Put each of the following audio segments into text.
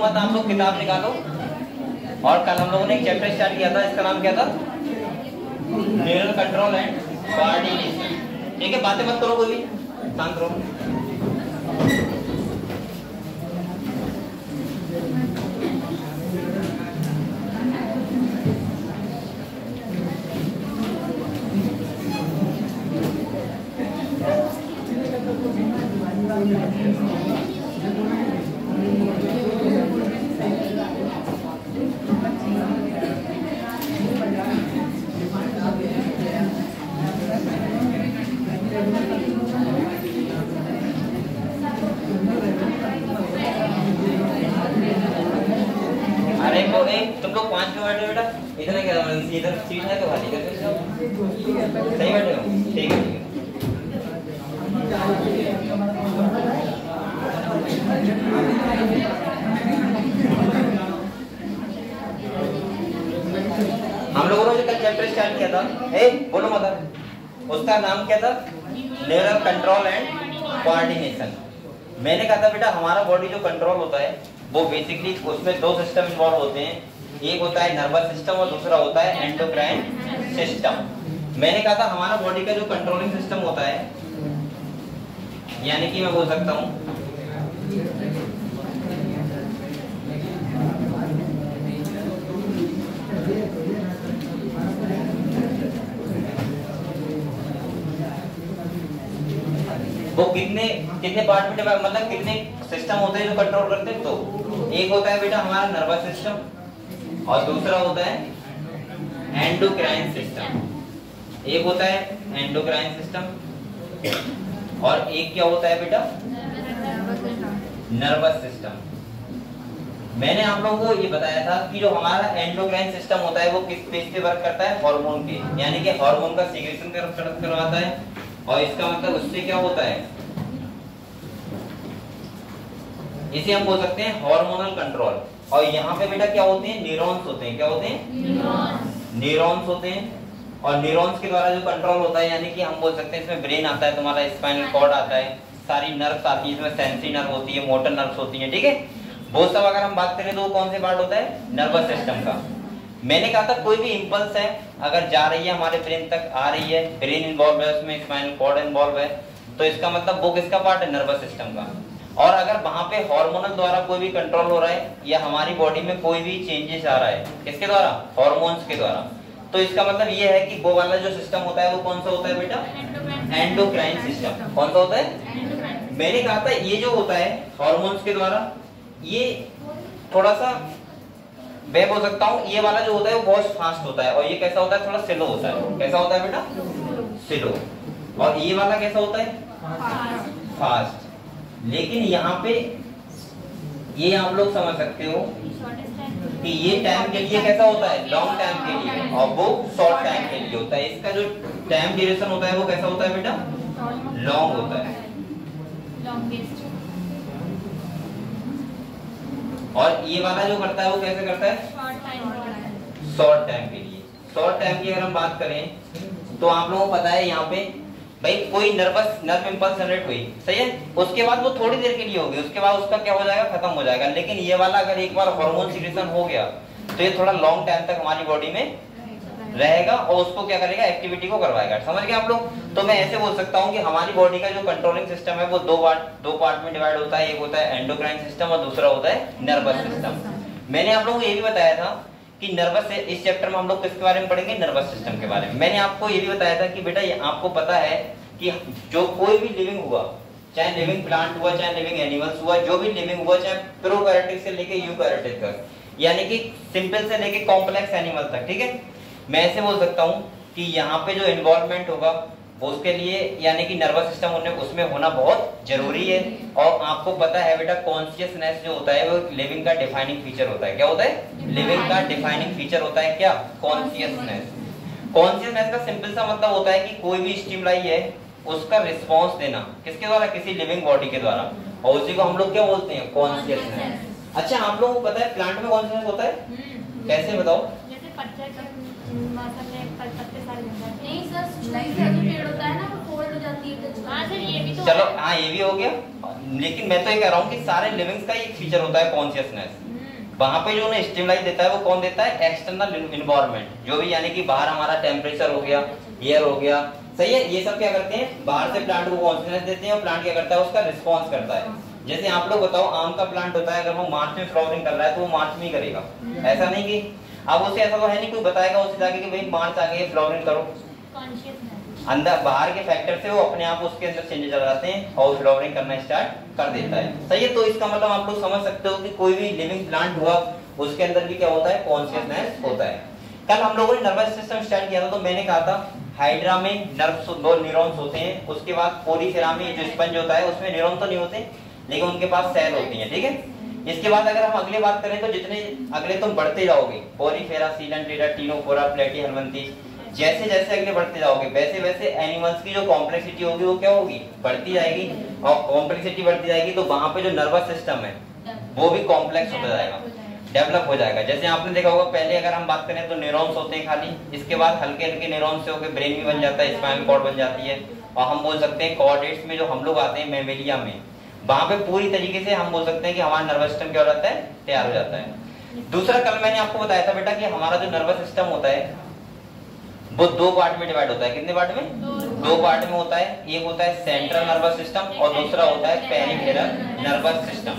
बाद आप लोग किताब निकालो। और कल हम लोगों ने एक चैप्टर स्टार्ट किया था, इसका नाम क्या था? Neural control and coordination. ठीक है, बातें मत करो कोई भी, शांत रहो। तुम लोग 5 में बैठे हो बेटा, इधर क्या इधर सीट है तो खाली कर सही बैठे हो? ठीक है। हम लोगों ने जो कल चैप्टर स्टार्ट किया था, बोलो मदर, उसका नाम क्या था? Neural control and coordination. मैंने कहा था बेटा हमारा बॉडी जो कंट्रोल होता है वो बेसिकली उसमें दो सिस्टम इन्वॉल्व होते हैं, एक होता है नर्वस सिस्टम और दूसरा होता है एंडोक्राइन सिस्टम। मैंने कहा था हमारा बॉडी का जो कंट्रोलिंग सिस्टम होता है, यानी कि मैं बोल सकता हूँ वो कितने पार्ट में डिवाइड, मतलब कितने सिस्टम होते हैं जो कंट्रोल करते हैं। तो एक होता है बेटा हमारा नर्वस सिस्टम और दूसरा होता है एंडोक्राइन सिस्टम। एक होता है एंडोक्राइन सिस्टम और एक क्या होता है बेटा? Nervous system. मैंने आप लोगों को ये बताया था कि जो हमारा एंडोक्राइन सिस्टम होता है वो किस बेस पे वर्क करता है? हार्मोन के, यानी कि हार्मोन का सीक्रेशन करवाता है। और इसका मतलब उससे क्या होता है, इसे हम बोल सकते हैं हार्मोनल कंट्रोल। और यहाँ पे बेटा क्या होते हैं? न्यूरॉन्स होते हैं। क्या होते हैं? न्यूरॉन्स होते हैं। और न्यूरॉन्स के द्वारा जो कंट्रोल होता है, यानी कि हम बोल सकते हैं इसमें ब्रेन आता है, तुम्हारा स्पाइनल कॉर्ड आता है, सारी नर्व्स आती है, इसमें सेंसरी नर्व होती है, मोटर नर्व्स होती है। ठीक है, वो सब अगर हम बात करें तो वो कौन से पार्ट होता है? नर्वस सिस्टम का। मैंने कहा था कोई भी इंपल्स है अगर जा रही है हमारे ब्रेन तक, आ रही है, ब्रेन इन्वॉल्व है उसमें, स्पाइनल कॉर्ड इन्वॉल्व है, तो इसका मतलब वो किसका पार्ट है? नर्वस सिस्टम का। और अगर वहां पे हार्मोनल द्वारा कोई भी कंट्रोल हो रहा है या हमारी बॉडी में कोई भी चेंजेस आ रहा है, किसके द्वारा? हार्मोन्स के द्वारा, तो इसका मतलब ये है कि वो वाला जो सिस्टम होता है वो कौन सा होता है बेटा? Endocrine system. कौन सा होता है? मैंने कहा था ये जो होता है हार्मोन्स के द्वारा, ये थोड़ा सा मैं बोल सकता हूँ ये वाला जो होता है वो बहुत फास्ट होता है, और ये कैसा होता है? थोड़ा स्लो होता है। कैसा होता है बेटा? स्लो। और ये वाला कैसा होता है? फास्ट। लेकिन यहाँ पे ये आप लोग समझ सकते हो कि ये टाइम के लिए कैसा होता है? लॉन्ग टाइम के लिए, और वो शॉर्ट टाइम के लिए होता है। इसका जो टाइम ड्यूरेशन होता है वो कैसा होता है बेटा? लॉन्ग होता है। और ये वाला जो करता है वो कैसे करता है? शॉर्ट टाइम के लिए। शॉर्ट टाइम की अगर हम बात करें तो आप लोगों को पता है यहाँ पे भाई कोई नर्व इंपल्स जनरेट हुई, सही है, उसके बाद वो थोड़ी देर के लिए होगी, उसके बाद उसका क्या हो जाएगा? खत्म हो जाएगा। लेकिन ये वाला अगर एक बार हार्मोन सीक्रेशन हो गया तो ये थोड़ा लॉन्ग टाइम तक हमारी बॉडी में रहेगा और उसको क्या करेगा? एक्टिविटी को करवाएगा। समझ गए आप लोग? तो मैं ऐसे बोल सकता हूँ कि हमारी बॉडी का जो कंट्रोलिंग सिस्टम है वो दो पार्ट में डिवाइड होता है। एक होता है एंडोक्राइन सिस्टम और दूसरा होता है नर्वस सिस्टम। मैंने आप लोगों को ये भी बताया था कि नर्वस, इस चैप्टर में हम लोग किसके बारे में पढ़ेंगे? नर्वस सिस्टम के बारे में। मैंने आपको ये भी बताया था कि बेटा ये आपको पता है कि जो कोई भी लिविंग हुआ, चाहे लिविंग प्लांट हुआ, चाहे लिविंग एनिमल्स हुआ, जो भी लिविंग हुआ, चाहे प्रोकैरियोटिक से लेके यूकैरियोटिक तक, यानी कि सिंपल से लेके कॉम्प्लेक्स एनिमल तक, ठीक है, मैं ऐसे बोल सकता हूँ कि यहाँ पे जो इन्वॉल्वमेंट होगा वो उसके लिए, यानी कि नर्वस सिस्टम उसमें होना बहुत जरूरी है। और आपको पता है बेटा कॉन्शियसनेस जो होता है वो लिविंग का डिफाइनिंग फीचर होता है। क्या होता है? लिविंग का डिफाइनिंग फीचर होता है क्या? कॉन्शियसनेस। कॉन्शियसनेस का सिंपल सा मतलब होता है कि कोई भी स्टिमुलाई है उसका रिस्पॉन्स देना, किसके द्वारा? किसी लिविंग बॉडी के द्वारा, और उसी को हम लोग क्या बोलते हैं? कॉन्शियसनेस। अच्छा, आप लोगों को पता है प्लांट में कॉन्शियसनेस होता है? कैसे बताओ? जैसे पत्ते सारे नहीं सर, जो पेड़ होता है ना वो फोल्ड हो जाती है। हाँ सर, ये भी तो चलो, हाँ ये भी हो गया, लेकिन मैं तो ये कह रहा हूँ कि सारे लिविंग्स का एक फीचर होता है कॉन्शियसनेस। वहां पे जो ना स्टिमुलाई देता है वो कौन देता है? एक्सटर्नल इन्वायरमेंट, जो भी यानी कि बाहर हमारा टेम्परेचर हो गया, एयर हो गया, सही है, ये सब क्या करते हैं? बाहर से प्लांट को कॉन्फिडेंस देते हैं और प्लांट क्या करता है? उसका रिस्पॉन्स करता है। जैसे आप लोग बताओ, आम का प्लांट होता है, अगर वो मार्च में फ्लावरिंग कर रहा है तो वो मार्च में ही करेगा, ऐसा नहीं कि अब उसे ऐसा तो है नहीं कोई बताएगा उसे जाके कि भाई मार्च आ गई फ्लावरिंग करो। अंदर बाहर के फैक्टर से वो अपने आप उसके अंदर चेंजेस आ जाते हैं और फ्लावरिंग करना स्टार्ट कर देता है, सही है। तो इसका मतलब आप लोग समझ सकते हो कि कोई भी लिविंग प्लांट हुआ उसके अंदर भी क्या होता है? कॉन्शियसनेस होता है। कल हम लोगों ने नर्वस सिस्टम स्टार्ट किया था, तो मैंने कहा था हाइड्रा में नर्व्स, 2 न्यूरॉन्स होते हैं, उसके बाद पोरीफेरा में जो स्पंज होता है उसमें न्यूरॉन तो नहीं होते लेकिन उनके पास सेल होती है, ठीक है। इसके बाद अगर हम अगली बात करें तो जितने अगले तुम बढ़ते जाओगे, पोरीफेरा, सीलन, टीरा, टीनोफोरा, प्लेटी, हलवंती, जैसे जैसे अगले बढ़ते जाओगे वैसे वैसे एनिमल्स की जो कॉम्प्लेक्सिटी होगी वो क्या होगी? बढ़ती जाएगी। और कॉम्प्लेक्सिटी बढ़ती जाएगी तो वहां पे जो नर्वस सिस्टम है वो भी कॉम्प्लेक्स होता जाएगा, डेवलप हो जाएगा। जैसे आपने देखा होगा पहले अगर हम बात करें तो न्यूरॉन्स होते हैं खाली, इसके बाद हल्के हल्के न्यूरॉन्स से होकर ब्रेन भी बन जाता है, स्पाइनल कॉर्ड बन जाती है, और हम बोल सकते हैं कॉर्डेट्स में जो हम लोग आते हैं मैमेलिया में, वहां पे पूरी तरीके से हम बोल सकते हैं कि हमारा नर्वस सिस्टम क्या हो जाता है? तैयार हो जाता है। दूसरा, कल मैंने आपको बताया था बेटा कि हमारा जो नर्वस सिस्टम होता है वो 2 पार्ट में डिवाइड होता है। कितने पार्ट में? 2 पार्ट में होता है। एक होता है सेंट्रल नर्वस सिस्टम और दूसरा होता है पेरिफेरल नर्वस सिस्टम।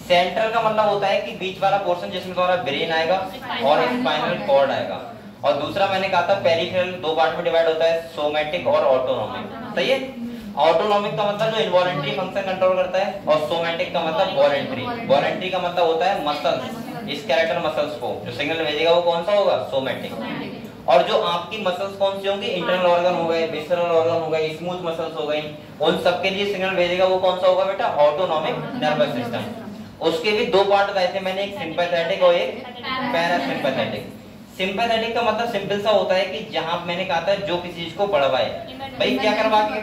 सेंट्रल का मतलब होता है कि बीच वाला पोर्शन जिसमें तुम्हारा ब्रेन आएगा और स्पाइनल कॉर्ड आएगा, और दूसरा मैंने कहा था पेरिफेरल 2 पार्ट में डिवाइड होता है, सोमैटिक और ऑटोनॉमिक, सही है। ऑटोनॉमिक का मतलब जो इन्वॉलंटरी फंक्शन कंट्रोल करता है, और सोमैटिक का मतलब वॉलंटरी। वॉलंटरी का मतलब होता है मसल्स, स्केलेटल मसल्स को जो सिग्नल भेजेगा वो कौन सा होगा? सोमैटिक। और जो आपकी मसल्स कौन सी होंगी? इंटरनल ऑर्गन हो गए, विसरल ऑर्गन हो गए, स्मूथ मसल्स हो गई, उन सबके लिए सिग्नल भेजेगा वो कौन सा होगा बेटा? Autonomic nervous system. उसके भी 2 पार्ट बताए थे मैंने, एक सिंपैथेटिक और एक पैरासिम्पैथेटिक। सिंपैथेटिक का मतलब सिंपल सा होता है कि जहां मैंने कहा था जो किसी चीज को बढ़वाए, भाई क्या करवा के?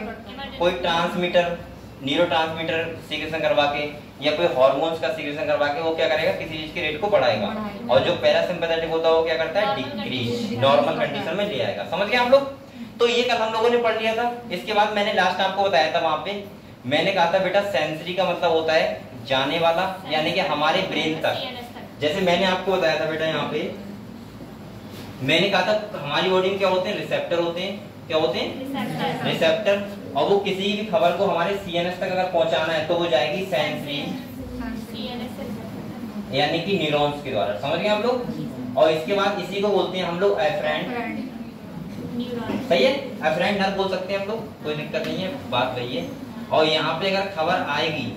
कोई ट्रांसमीटर, न्यूरोट्रांसमीटर सीक्रेशन करवा के या कोई हार्मोन्स का सीक्रेशन करवा के वो क्या करेगा? किसी चीज के रेट को बढ़ाएगा। और जो पैरासिम्पैथेटिक होता है वो क्या करता है? डिक्रीज, नॉर्मल कंडीशन में ले आएगा। समझ गए आप लोग? तो ये कल हम लोगों ने पढ़ लिया था। इसके बाद मैंने लास्ट आपको बताया था, वहां पे मैंने कहा था बेटा सेंसरी का मतलब होता है जाने वाला, यानी कि हमारे ब्रेन तक। जैसे मैंने आपको बताया था बेटा, यहाँ पे मैंने कहा था हमारी बॉडी में क्या होते हैं? रिसेप्टर होते हैं। क्या होते हैं? रिसेप्टर। और वो किसी भी खबर को हमारे सीएनएस तक अगर पहुंचाना है तो वो जाएगी सेंसरी, यानी कि न्यूरॉन्स के द्वारा। समझ गए आप लोग? और इसके बाद इसी को बोलते हैं हम लोग एफरेंट, सही है। एफरेंट नर्व बोल सकते हैं हम लोग, कोई दिक्कत नहीं है, बात वही है। और यहाँ पे अगर खबर आएगी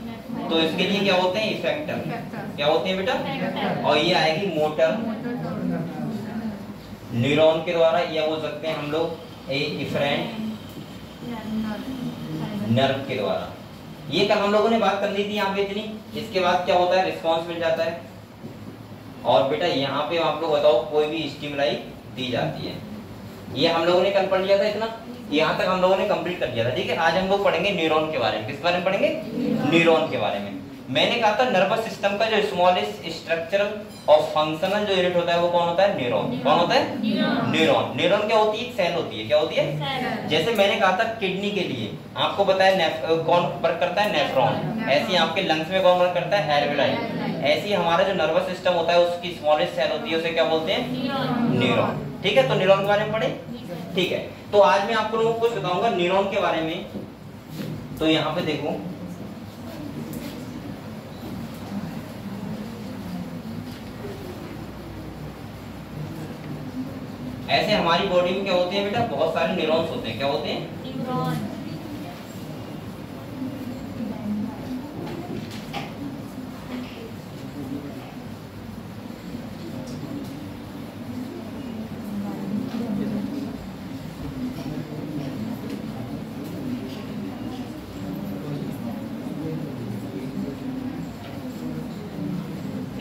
तो इसके लिए क्या होते हैं? इफेक्टर। क्या होते हैं बेटा? और ये आएगी मोटर न्यूरॉन के द्वारा, या बोल सकते हैं हम लोग इफरेंट नर्व के द्वारा। ये कल हम लोगों ने बात कर ली थी यहाँ पे इतनी। इसके बाद क्या होता है? रिस्पॉन्स मिल जाता है। और बेटा यहाँ पे आप लोग बताओ कोई भी स्टिमुलाई दी जाती है, ये हम लोगों ने कल पढ़ लिया था इतना, यहाँ तक हम लोगों ने कंप्लीट कर दिया था, ठीक है। आज हम लोग पढ़ेंगे न्यूरॉन के बारे में। किस बारे में पढ़ेंगे? न्यूरॉन के बारे में। मैंने कहा था नर्वस सिस्टम का जो स्मॉलेस्ट स्ट्रक्चरल और फंक्शनल जो यूनिट होता है वो कौन होता है? न्यूरॉन। कौन होता है? न्यूरॉन। न्यूरॉन क्या होती है? एक सेल होती है। क्या होती है? जैसे मैंने कहा था किडनी के लिए आपको बताया कौन वर्क करता है? नेफ्रॉन। ऐसे ही आपके लंग्स में कौन वर्क करता है? एल्वेओलाई। ऐसे ही हमारा जो नर्वस सिस्टम होता है उसकी स्मॉलेस्ट सेल होती है, उसे क्या बोलते हैं? न्यूरॉन। ठीक है, तो न्यूरॉन के बारे में पढ़े, ठीक है। तो आज मैं आप लोगों को कुछ बताऊंगा न्यूरॉन के बारे में। तो यहाँ पे देखो, ऐसे हमारी बॉडी में क्या होते हैं बेटा? बहुत सारे न्यूरॉन्स होते हैं। क्या होते हैं? न्यूरॉन।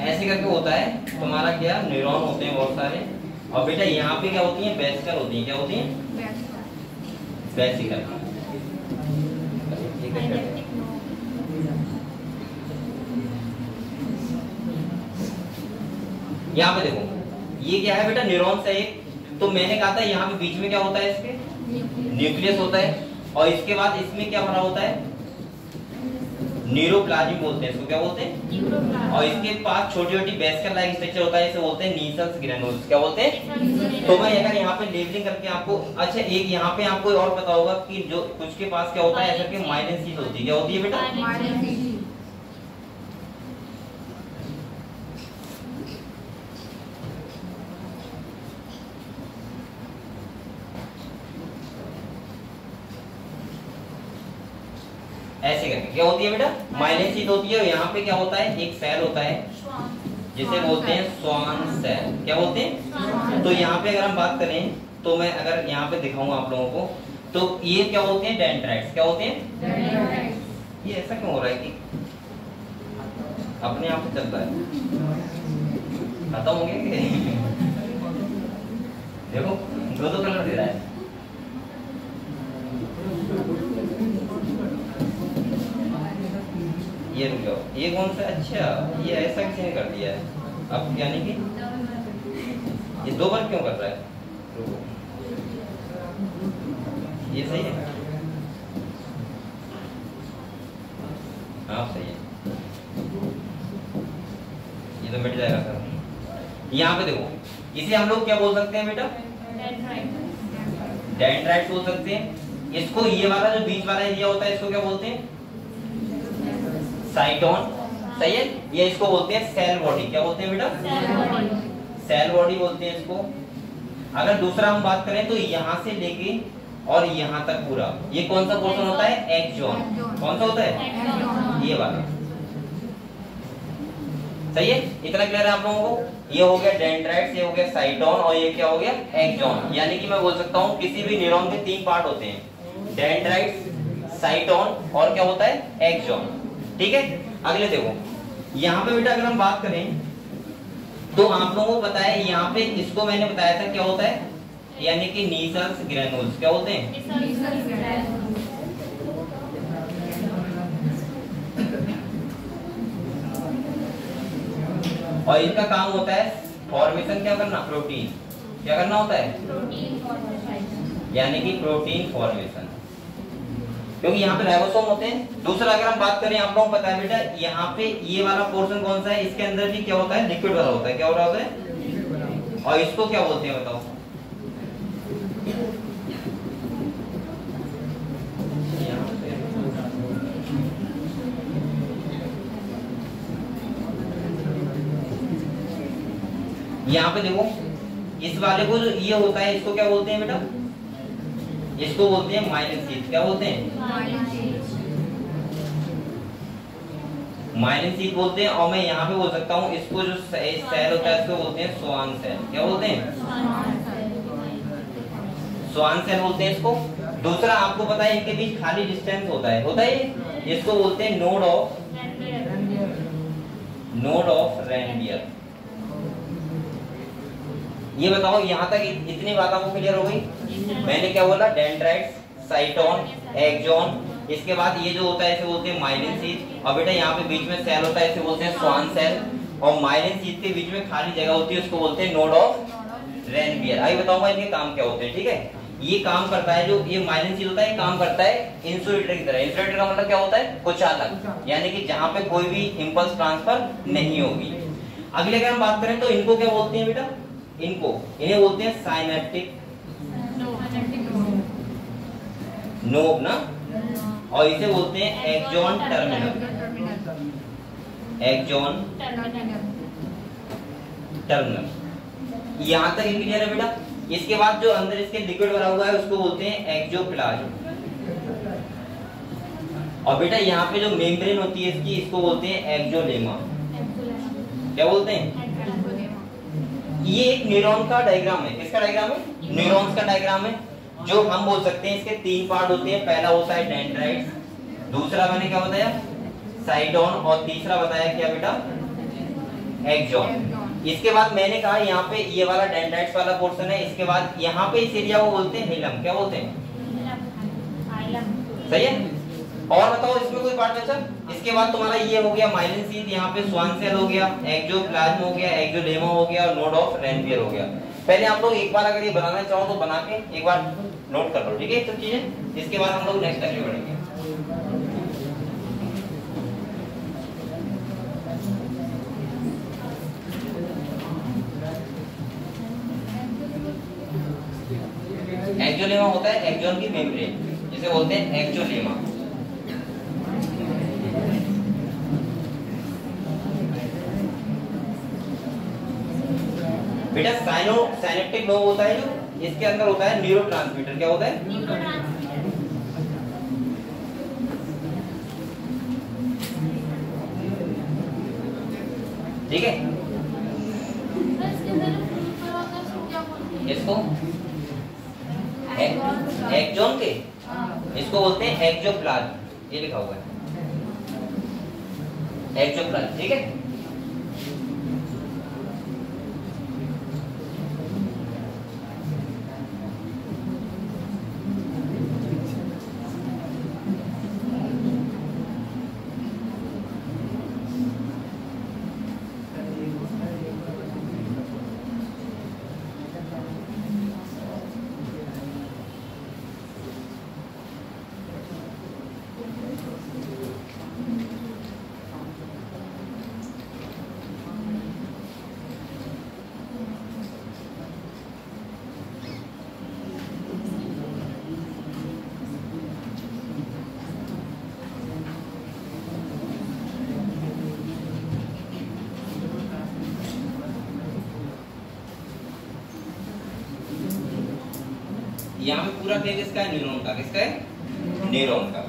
ऐसे करके होता है तुम्हारा क्या? न्यूरॉन होते हैं बहुत सारे। और बेटा यहाँ पे क्या होती है? वेसिकल होती है। क्या होती है? वेसिकल। यहाँ पे देखो, ये क्या है बेटा? न्यूरॉन से एक। तो मैंने कहा था यहाँ पे बीच में क्या होता है? इसके न्यूक्लियस होता है। और इसके बाद इसमें क्या भरा होता है? न्यूरोप्लाज्म बोलते हैं इसको, क्या बोलते हैं? और इसके पास छोटी छोटी वेस्कल लाइक स्ट्रक्चर होता है, इसे बोलते हैं नीसल्स ग्रैन्युल्स, क्या बोलते हैं? तो मैं अगर यहाँ पे लेबलिंग करके आपको, अच्छा एक यहाँ पे आपको और पता होगा कि जो कुछ के पास क्या होता है ऐसा कि माइलिन शीथ होती है, क्या होती है बेटा? ऐसे करके क्या होती है बेटा? माइलिन शीथ होती है। यहाँ पे क्या होता है, एक सेल होता है जिसे बोलते हैं स्वान सेल, क्या बोलते हैं? तो यहाँ पे अगर हम बात करें तो मैं अगर यहाँ पे दिखाऊंगा आप लोगों को, तो ये क्या होते हैं? डेंड्राइट्स, क्या होते हैं? ये ऐसा क्यों हो रहा है कि अपने आप से चल रहा है, खत्म हो गया? देखो दो कलर दे रहा है। ये रुक जाओ, ये कौन सा? अच्छा ये ऐसा किसी ने कर दिया है अब, यानी कि ये दो बार क्यों कर रहा है? ये सही है? हाँ सही है, ये तो मिट जाएगा सर। यहाँ पे देखो, इसे हम लोग क्या बोल सकते हैं बेटा? डेंड्राइट्स बोल सकते हैं। इसको ये वाला जो बीच वाला एरिया होता है इसको क्या बोलते हैं? साइटोन, सही है? ये इसको बोलते हैं सेल बॉडी, क्या बोलते हैं बेटा? सेल बॉडी बोलते हैं इसको। अगर दूसरा हम बात करें तो यहाँ से लेके और यहाँ तक पूरा, ये कौन सा पोर्शन होता है? एक्सॉन। कौन सा होता है? ये वाला, सही है? इतना क्लियर है आप लोगों को? ये हो गया डेंड्राइट्स, ये हो गया साइटोन, और ये क्या हो गया? एक्सॉन। यानी कि मैं बोल सकता हूँ किसी भी न्यूरॉन के तीन पार्ट होते हैं, डेंड्राइट्स, साइटोन और क्या होता है? एक्सॉन। ठीक है, अगले देखो, यहाँ पे बेटा अगर हम बात करें तो आप लोगों को पता है यहाँ पे इसको मैंने बताया था क्या होता है, यानी कि नीसल्स ग्रैन्युल्स, क्या होते हैं? और इनका काम होता है फॉर्मेशन क्या करना? प्रोटीन, क्या करना होता है? यानी कि प्रोटीन फॉर्मेशन, क्योंकि यहाँ पे राइबोसोम होते हैं। दूसरा अगर हम बात करें, आप लोगों को पता है बेटा यहाँ पे ये वाला पोर्शन कौन सा है? इसके अंदर भी क्या होता है? लिक्विड वाला होता है, क्या हो रहा होता है? और इसको क्या बोलते हैं बताओ? यहाँ पे देखो, इस वाले को जो ये होता है इसको क्या बोलते हैं बेटा? इसको बोलते हैं माइलिन शीथ, क्या बोलते हैं? माइलिन शीथ बोलते हैं। और मैं यहाँ पे बोल सकता हूँ इसको जो सेल होता है इसको बोलते हैं स्वान सेल, क्या बोलते हैं? स्वान सेल बोलते हैं इसको। दूसरा आपको पता है इनके बीच खाली डिस्टेंस होता है इसको बोलते हैं नोड ऑफ रेनबियर। ये बताओ यहाँ तक इतनी बात आपको क्लियर हो गई? मैंने क्या बोला? डेंड्राइट्स, साइटोन, एक्सॉन, इसके बाद ये जो होता है इसे बोलते हैं माइलिन शीथ। और बेटा यहाँ पे बीच में सेल होता है इसे बोलते हैं स्वान सेल। और माइलिन शीथ के बीच में खाली जगह होती है उसको बोलते हैं नोड ऑफ रेनबियर। अभी बताऊंगा इनके काम क्या होते हैं, ठीक है? ये काम करता है, जो ये माइलिन शीथ होता है ये काम करता है इंसुलेटर की तरह। इंसुलेटर का मतलब क्या होता है? कुछ अलग, यानी कि जहाँ पे कोई भी इंपल्स ट्रांसफर नहीं होगी। अगले अगर हम बात करें तो इनको क्या बोलते हैं बेटा? इन्हें बोलते हैं साइनेप्टिक नोब ना, और इसे बोलते हैं एक्सॉन टर्मिनल। एक्सॉन टर्मिनल, यहाँ तक क्लियर है बेटा? इसके बाद जो अंदर इसके लिक्विड भरा हुआ है उसको बोलते हैं एक्सोप्लाज्म। और बेटा यहाँ पे जो मेम्ब्रेन होती है इसकी, इसको बोलते हैं एक्सोलेमा। क्या बोलते हैं? ये एक न्यूरॉन का डायग्राम है। किसका डायग्राम है? न्यूरॉन्स का डायग्राम है। जो हम बोल सकते हैं इसके तीन पार्ट होते हैं। पहला होता है डेंड्राइट्स, दूसरा मैंने क्या बताया? साइटोन, और तीसरा बताया क्या बेटा? एक्सॉन। इसके बाद मैंने कहा यहाँ पे ये वाला डेंड्राइट्स वाला पोर्शन है। इसके बाद यहाँ पे इस एरिया को बोलते हैं हिलम। क्या बोलते हैं? सही है? और बताओ इसमें कोई पार्ट बचा? इसके बाद तुम्हारा ये हो गया माइलिन शीथ, यहाँ पे स्वान सेल हो गया, एक्सोप्लाज्म हो गया, एक्सोलेमा हो गया, और नोड ऑफ रेनबियर हो गया। पहले आप लोग एक बार अगर ये बनाना चाहो तो बना के एक बार नोट कर लो, ठीक है? सब चीजें। इसके बाद हम लोग नेक्स्ट आगे बढ़ेंगे। एक्सोलेमा होता है एक्सोन की मेम्ब्रेन, जिसे बोलते हैं एक्सोलेमा। बेटा साइनेप्टिक लोब होता है जो, इसके अंदर होता है न्यूरोट्रांसमीटर। क्या होता है? ठीक है। इसको एक्सोन के, इसको बोलते हैं एक्सोप्लाज्म। ये लिखा हुआ है एक्सोप्लाज्म। ठीक है। यहाँ पे पूरा पेज किसका है? न्यूरॉन का। किसका है? न्यूरॉन का।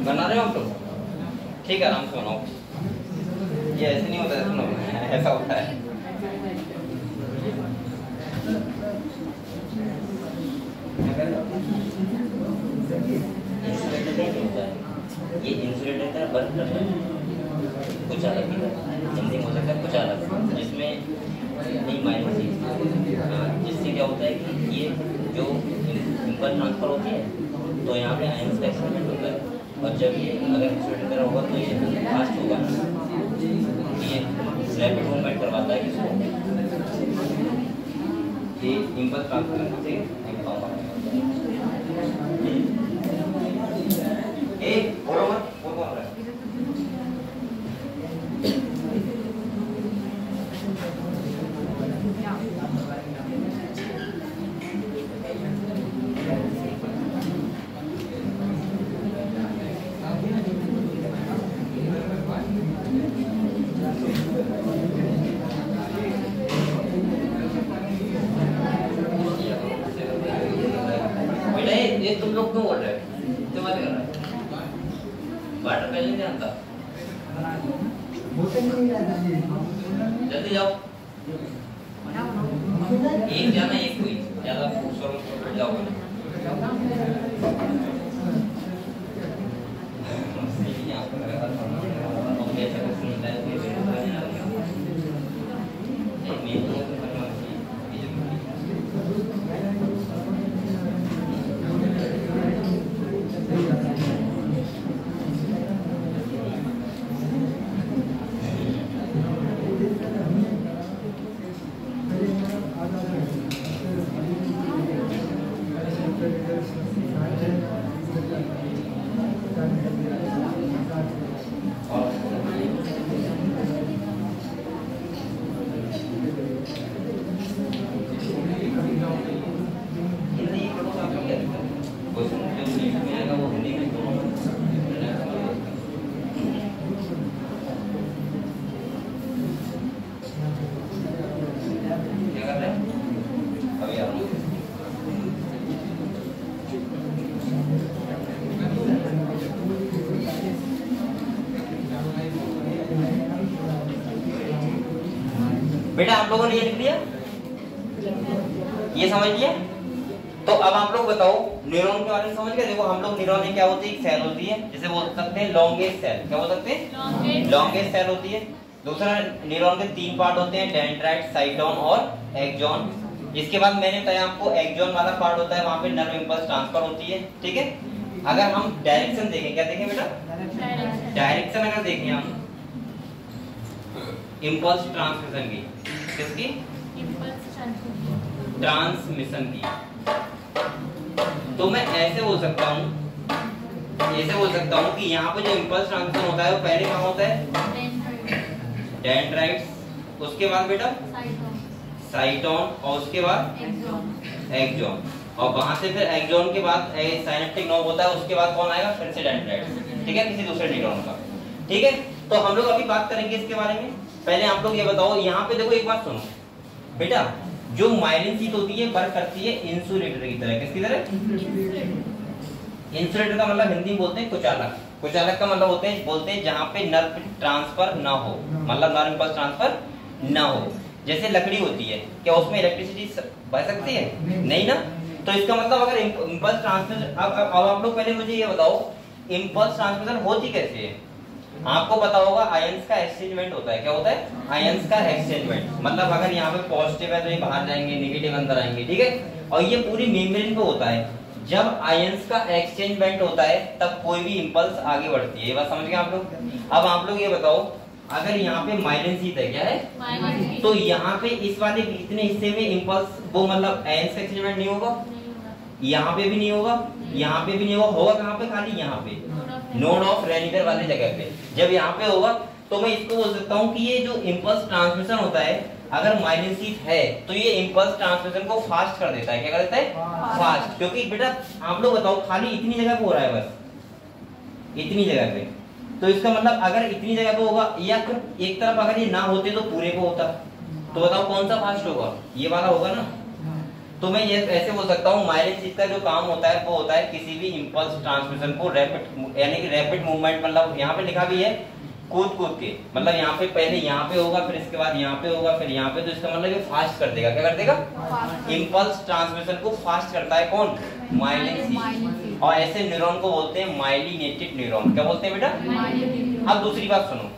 बना रहे हो हम लोग? ठीक है, आराम से बनाओ। ये ऐसे नहीं होता है, सुनो ऐसा होता है। ये इंसुलेटर का बर्फ करता है, कुछ अलग ही हिंदी हो सकता है, कुछ अलग, जिसमें नहीं माइनस, जिससे क्या होता है कि ये जो इम्पल्स ट्रांसफर होती है तो यहाँ पे आयंस का एक्सपेरिमेंट होता है, और जब ये अगर इंसुलेटर करा होगा तो ये फास्ट होगा, ये रैपिड मूवमेंट करवाता है किसको, ये इम्पल्स ट्रांसफर से ये तुम लोग क्यों बोल रहे हो? क्यों बात कर रहे हो? वाटर पहले नहीं आता, जल्दी जाओ। एक जाना एक कोई ज्यादा खूबसूरत जाओगे ना। बेटा आप लोगों ने ये लिख लिया, ये समझ लिया। तो अब आप लोग बताओ न्यूरॉन के बारे में समझ गए। देखो हम लोग न्यूरॉन में क्या होती है, एक सेल होती है जिसे बोल सकते हैं लॉन्गेस्ट सेल। क्या बोल सकते हैं, लॉन्गेस्ट सेल होती है। दूसरा न्यूरॉन के 3 पार्ट होते हैं, डेंड्राइट, साइटोन और एक्सॉन। इसके बाद मैंने बताया आपको एक्सॉन वाला पार्ट होता है, वहां पे नर्व इंपल्स ट्रांसफर होती है, ठीक है। अगर हम डायरेक्शन देखें, क्या देखें बेटा, डायरेक्शन अगर देखें हम इंपल्स ट्रांसमिशन की, किसकी, ट्रांसमिशन की, तो मैं ऐसे बोल सकता हूँ, ऐसे बोल सकता हूँ कि यहाँ पे जो इंपल्स ट्रांसमिशन होता है वो पहले कहाँ होता है, डेंड्राइट्स, उसके बाद बेटा साइटोन और उसके बाद एक्सॉन, और वहां से फिर एक्सॉन के बाद साइनेप्टिक नर्व होता है, उसके बाद कौन आएगा, फिर से डेंड्राइट्स, ठीक है, किसी दूसरे न्यूरॉन का, ठीक है। तो हम लोग अभी बात करेंगे इसके बारे में। पहले आप लोग ये बताओ, यहाँ पे देखो एक बात सुनो बेटा, जो माइलिन शीट होती है वर्क करती है इंसुलेटर की तरह। किसकी तरह, इंसुलेटर का मतलब हिंदी में बोलते हैं कुचालक। कुचालक का मतलब बोलते हैं जहाँ पे नर्व ट्रांसफर ना हो, मतलब नर्व इंपल्स ट्रांसफर ना हो। जैसे लकड़ी होती है, क्या उसमें इलेक्ट्रिसिटी बह सकती है, नहीं ना। तो इसका मतलब अगर इंपल्स ट्रांसमिशन, अब आप लोग पहले मुझे ये बताओ इंपल्स ट्रांसमिशन होती कैसे है। आपको पता होगा आयंस का एक्सचेंजमेंट होता है। क्या होता है, आयंस का एक्सचेंजमेंट। मतलब अगर यहाँ पे पॉजिटिव है तो ये बाहर जाएंगे, नेगेटिव अंदर आएंगे, ठीक है। और ये पूरी मेम्ब्रेन पे होता है। जब आयंस का एक्सचेंजमेंट होता है तब कोई भी इंपल्स आगे बढ़ती है। ये बात समझ गए आप लोग। अब आप लोग ये बताओ, अगर यहाँ पे माइलिन शीट है, क्या है, तो यहाँ पे इस वाले इतने हिस्से में इंपल्स वो मतलब आयंस का एक्सचेंजमेंट नहीं होगा, यहाँ पे भी नहीं होगा, यहाँ पे भी नहीं होगा, होगा कहाँ पे, खाली यहाँ पे नोड ऑफ रेनिगर वाले जगह पे। जब यहाँ पे होगा तो मैं इसको बोल सकता हूँ कि ये जो इंपल्स ट्रांसमिशन होता है, अगर माइलिन शीट है तो ये इंपल्स ट्रांसमिशन को फास्ट कर देता है। क्या कर देता है, फास्ट। क्योंकि बेटा आप लोग बताओ खाली इतनी जगह पे हो रहा है, बस इतनी जगह पे, तो इसका मतलब अगर इतनी जगह पे होगा, या फिर एक तरफ अगर ये ना होते तो पूरे को होता, तो बताओ कौन सा फास्ट होगा, ये वाला होगा ना। तो मैं ये ऐसे बोल सकता हूँ माइलिन शीट का जो काम होता है वो होता है किसी भी इंपल्स ट्रांसमिशन को रैपिड, यानी कि रैपिड मूवमेंट, मतलब यहाँ पे लिखा भी है कूद कूद के, मतलब यहाँ पे पहले यहाँ पे होगा, फिर इसके बाद यहाँ पे होगा, फिर यहाँ पे, तो इसका मतलब ये फास्ट कर देगा। क्या कर देगा, इंपल्स ट्रांसमिशन को फास्ट करता है कौन, माइलिन शीट। और ऐसे न्यूरॉन को बोलते हैं माइलिनेटेड न्यूरॉन। क्या बोलते हैं बेटा। अब दूसरी बात सुनो,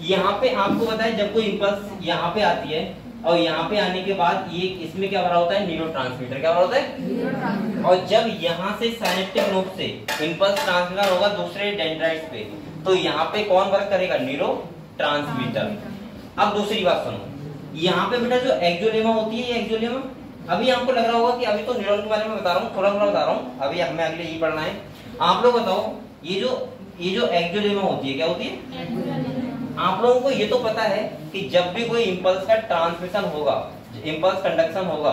यहाँ पे आपको पता है जब कोई इंपल्स यहाँ पे आती है और यहाँ पे आने के बाद ये इसमें क्या भरा होता है, न्यूरोट्रांसमीटर। क्या भरा होता है, और जब यहाँ से साइनेप्टिक नोड से इंपल्स ट्रांसफर होगा दूसरे डेंड्राइट्स पे, तो यहाँ पे कौन वर्क करेगा, न्यूरोट्रांसमीटर। अब दूसरी बात सुनो, यहाँ पे बेटा जो एक्सोलेमा होती है, ये एक्सोलेमा, अभी आपको लग रहा होगा कि अभी तो न्यूरॉन के बारे में बता रहा हूँ, थोड़ा थोड़ा बता रहा हूँ, अभी हमें अगले यही पढ़ना है। आप लोग बताओ ये जो एक्सोलेमा होती है, क्या होती है। आप लोगों को ये तो पता है कि जब भी कोई इंपल्स का ट्रांसमिशन होगा, इंपल्स कंडक्शन होगा,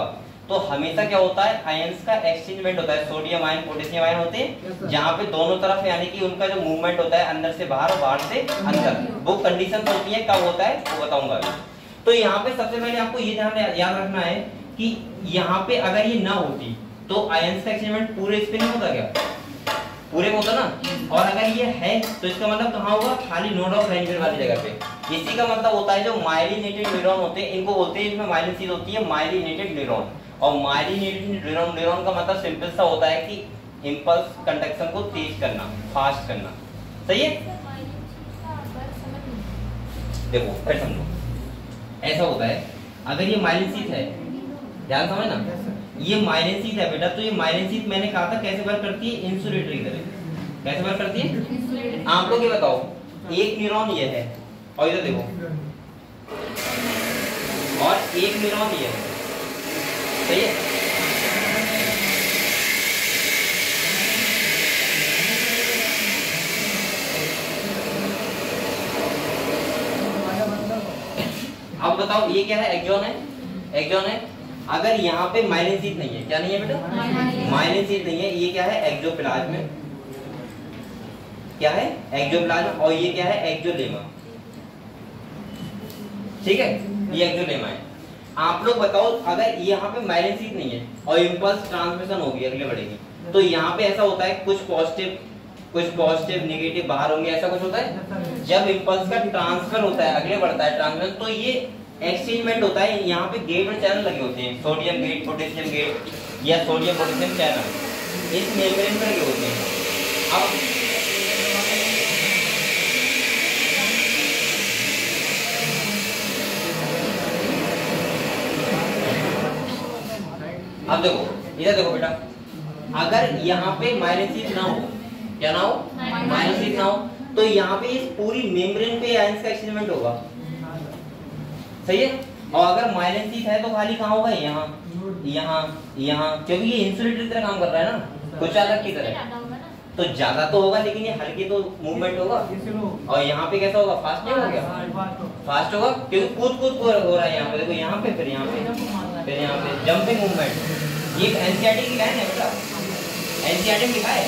तो हमेशा क्या होता है, आयंस का एक्सचेंजमेंट होता है। सोडियम आयन, पोटेशियम आयन होते हैं, जहाँ पे दोनों तरफ यानी कि उनका जो मूवमेंट होता है अंदर से बाहर और बाहर से अंदर, वो कंडीशन होती है, कब होता है वो बताऊंगा अभी। तो यहाँ पे सबसे पहले आपको ये ध्यान याद रखना है कि यहाँ पे अगर ये ना होती तो आयंस का एक्सचेंजमेंट पूरे इस पे नहीं होता, क्या पूरे में होता ना। और अगर ये है तो इसका मतलब कहाँ होगा, खाली नोड ऑफ रेनिगर वाली जगह पे। इसी का मतलब होता है जो माइलिनेटेड न्यूरॉन होते हैं, इनको बोलते हैं, इसमें माइलिन शीट होती है, माइलिनेटेड न्यूरॉन। और माइलिनेटेड न्यूरॉन का मतलब सिंपल सा होता है कि इंपल्स कंडक्शन को तेज करना, फास्ट करना। सही है, देखो फिर समझो, ऐसा होता है अगर ये माइलिन शीट है, ध्यान समझना, ये माइलिन शीट है बेटा, तो ये माइलिन शीट मैंने कहा था कैसे वर्क करती है, इंसुलेटर की तरह। कैसे वर्क करती है, आप लोग ये बताओ, एक न्यूरॉन ये है और इधर देखो, और एक न्यूरॉन ये है, सही है। अब बताओ ये क्या है, एक्सॉन है, एक्सॉन है। अगर यहाँ पे माइलिन शीट नहीं है, क्या नहीं है बेटा, माइलिन शीट नहीं है, ये क्या है, एक्सोप्लाज्म। क्या है, एक्सोप्लाज्म। और ये क्या है, एक्सोलेमा। ठीक है, ये एक्सोलेमा है। आप लोग बताओ अगर यहाँ पे माइलिन शीट नहीं है और इंपल्स ट्रांसमिशन होगी, अगले बढ़ेगी, तो यहाँ पे ऐसा होता है कुछ पॉजिटिव नेगेटिव बाहर होंगे, ऐसा कुछ होता है। जब इंपल्स का ट्रांसफर होता है, अगले बढ़ता है ट्रांसमिशन, तो ये एक्सचेंजमेंट होता है, यहाँ पे गेट और चैनल लगे होते हैं, सोडियम गेट, पोटेशियम गेट या सोडियम पोटेशियम चैनल, इस मेम्ब्रेन पे लगे होते हैं। अब देखो, इधर देखो बेटा, अगर यहाँ पे माइनस शीट ना हो, क्या ना हो, माइनस शीट ना हो, तो यहाँ पे इस पूरी मेम्ब्रेन पे आयंस का एक्सचेंजमेंट होगा, सही है। और अगर माइनस शीट है तो खाली कहाँ होगा, यहाँ यहाँ यहाँ, क्योंकि ये इंसुलेटर की तरह काम कर रहा है ना, कुछ अलग की तरह, तो ज्यादा तो होगा लेकिन ये हल्की तो मूवमेंट होगा। और यहाँ पे कैसा होगा, फास्ट नहीं होगा, फास्ट होगा क्योंकि कूद कूद हो रहा है। यहाँ पे देखो, यहाँ पे फिर यहाँ पे फिर यहाँ पे जंपिंग मूवमेंट। ये एनसीईआरटी की लाइन है बेटा, एनसीईआरटी में लिखा है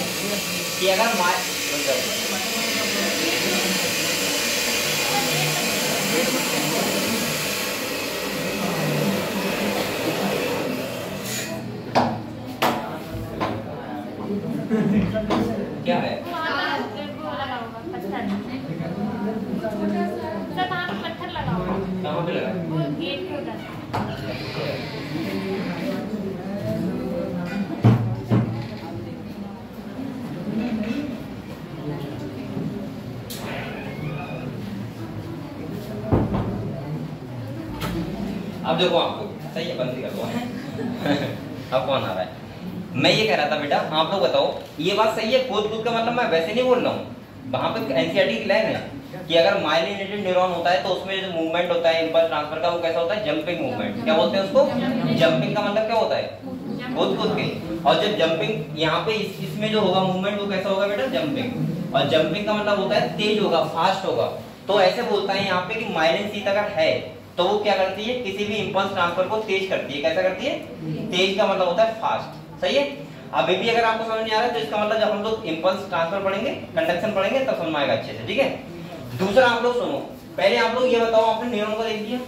कि अगर क्या है, पत्थर लगा हुआ, कहाँ पे लगा, वो गेट पे उधर। अब देखो, आपको सही है, बंद कर दो। अब कौन आ रहा है, मैं ये कह रहा था बेटा, आप लोग बताओ, ये बात सही है, कूद कूद का मतलब मैं वैसे नहीं बोल रहा हूँ, वहां पे एनसीईआरटी की लाइन है कि अगर माइलिनेटेड न्यूरॉन होता है तो उसमें जो मूवमेंट होता है इंपल्स ट्रांसफर का, वो कैसा होता है, जंपिंग मूवमेंट। क्या बोलते हैं उसको, जंपिंग का मतलब क्या होता है, कूद कूद के। और जब जंपिंग यहाँ पे इसमें जो होगा मूवमेंट, वो कैसा होगा बेटा, जंपिंग। और जंपिंग का मतलब होता है तेज होगा, फास्ट होगा। तो ऐसे बोलता है यहाँ पे कि माइलिन शीथ अगर है तो वो क्या करती है, किसी भी इंपल्स ट्रांसफर को तेज करती है। कैसा करती है, तेज का मतलब होता है फास्ट, सही है। अभी भी अगर आपको समझ नहीं आ रहा है तो इसका मतलब जब हम लोग इंपल्स ट्रांसफर पढ़ेंगे, कंडक्शन पढ़ेंगे, तब समझ में आएगा अच्छे से, ठीक है। दूसरा आप लोग सुनो, पहले आप लोग ये बताओ, आपने न्यूरॉन को देख लिया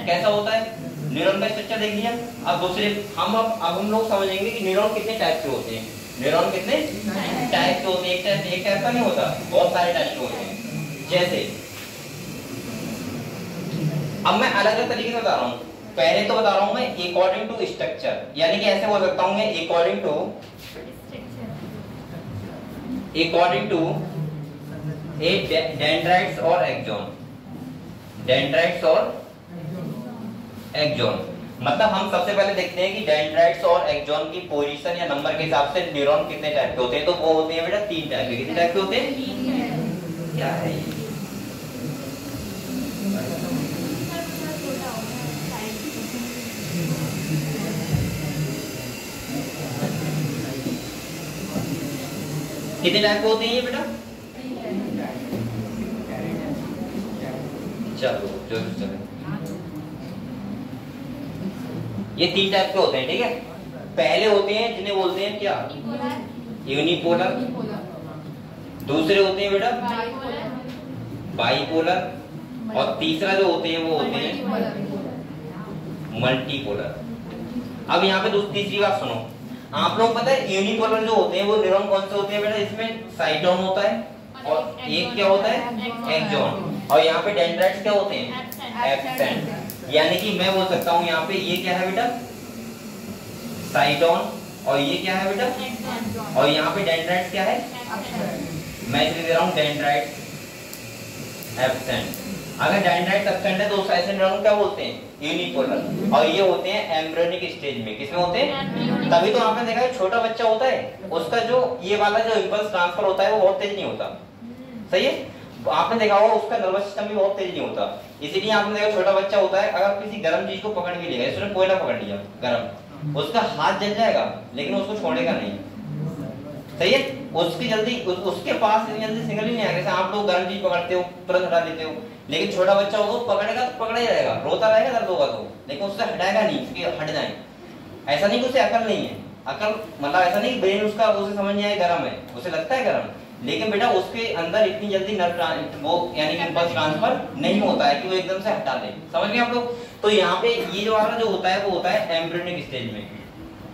कैसा होता है, न्यूरॉन का स्ट्रक्चर देख लिया। अब दूसरे हम लोग समझेंगे कि न्यूरॉन कितने टाइप के होते हैं, न्यूरॉन कितने टाइप के होते हैं। एक टाइप का नहीं होता, बहुत सारे टाइप के होते हैं। जैसे अब मैं अलग अलग तरीके से बता रहा हूँ, पहले तो बता रहा हूँ मैं अकॉर्डिंग टू स्ट्रक्चर, यानी कि ऐसे बोल सकता हूँ मैं अकॉर्डिंग टू डेंड्राइट्स और एक्सॉन, डेंड्राइट्स और एक्सॉन। मतलब हम सबसे पहले देखते हैं कि डेंड्राइट्स और एक्सॉन की पोजीशन या नंबर के हिसाब से न्यूरॉन कितने टाइप के होते हैं। तो वो होते हैं बेटा 3 टाइप के। कितने टाइप के होते हैं, क्या है ये? कितने टाइप के होते हैं ये बेटा? चलो चलो, ये 3 टाइप के होते हैं, ठीक है। पहले होते हैं जिन्हें बोलते हैं क्या, यूनिपोलर। दूसरे होते हैं बेटा बाइपोलर, और तीसरा जो होते हैं वो होते हैं मल्टीपोलर। अब यहाँ पे तीसरी बात सुनो, आप लोग पता है यूनिपोलर जो होते हैं वो न्यूरॉन कौन से होते हैं बेटा, इसमें साइटोन होता है और एक क्या होता है, एक्सॉन। और यहाँ पे डेंड्राइट्स क्या होते हैं, एब्सेंट। यानी कि मैं बोल सकता हूँ यहाँ पे ये क्या है बेटा, साइटोन, और ये क्या है बेटा, और यहाँ पे डेंड्राइट्स क्या है, मैं इसलिए दे रहा हूँ डेंड्राइट्स एब्सेंट। अगर डेंड्राइट्स एब्सेंट है तो उस ऐसे न्यूरॉन क्या बोलते हैं, यूनिपोलर। और ये होते हैं एम्ब्रियोनिक स्टेज में। किसमें होते हैं, तभी तो आपने देखा है छोटा बच्चा होता है उसका जो ये वाला जो इंपल्स ट्रांसफर होता है वो बहुत तेज नहीं होता, सही है। आपने देखा होगा उसका नर्वस सिस्टम भी बहुत तेज नहीं होता। इसीलिए आपने देखा छोटा बच्चा होता है, अगर किसी गर्म चीज को पकड़ भी लेगा, इसने कोयला पकड़ लिया गरम, उसका हाथ जल जाएगा लेकिन उसको छोड़ेगा नहीं, सही है। उसकी जल्दी उसके पास जल्दी सिग्नल ही नहीं आएगा। जैसे आप लोग गर्म चीज पकड़ते हो तुरंत हटा लेते हो, लेकिन छोटा बच्चा होगा वो पकड़ेगा तो पकड़ा ही रहेगा, रोता रहेगा, दर्द होगा तो, लेकिन उससे हटाएगा नहीं, उसके हट जाए। ऐसा नहीं कि उसे अकल नहीं है, अकल मतलब ऐसा नहीं ब्रेन उसका उसे समझ नहीं आए गर्म है, उसे लगता है गर्म, लेकिन बेटा उसके अंदर इतनी जल्दी नर्व वो यानी कि इंपल्स ट्रांसफर नहीं होता है कि वो एकदम से हटा दे, समझ गए आप लोग। तो यहाँ पे ये जो वाला जो होता है वो होता है एम्ब्रियोनिक स्टेज में।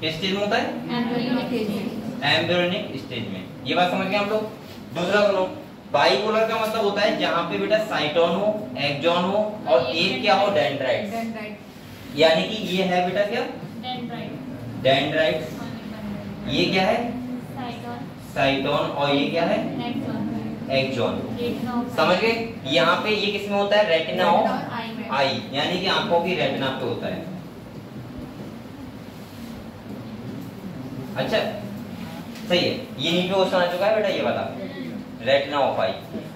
किस स्टेज में होता है, एम्ब्रियोनिक स्टेज में। ये बात समझ गए आप लोग। दूसरा सुनो, बाइपोलर का मतलब होता है जहाँ पे बेटा साइटोन हो, एक्सॉन हो और एक क्या हो, डेंड्राइट। यानी कि ये है बेटा क्या, डेंड्राइट। ये क्या है, साइटोन और ये क्या है, एक्सॉन। समझ गए। यहाँ पे ये किसमें होता है, रेटिना और आई, यानी कि आंखों की रेटिना पे होता है। अच्छा सही है, ये नीचे क्वेश्चन आ चुका है बेटा ये वाला, रेटिना ऑफ आई।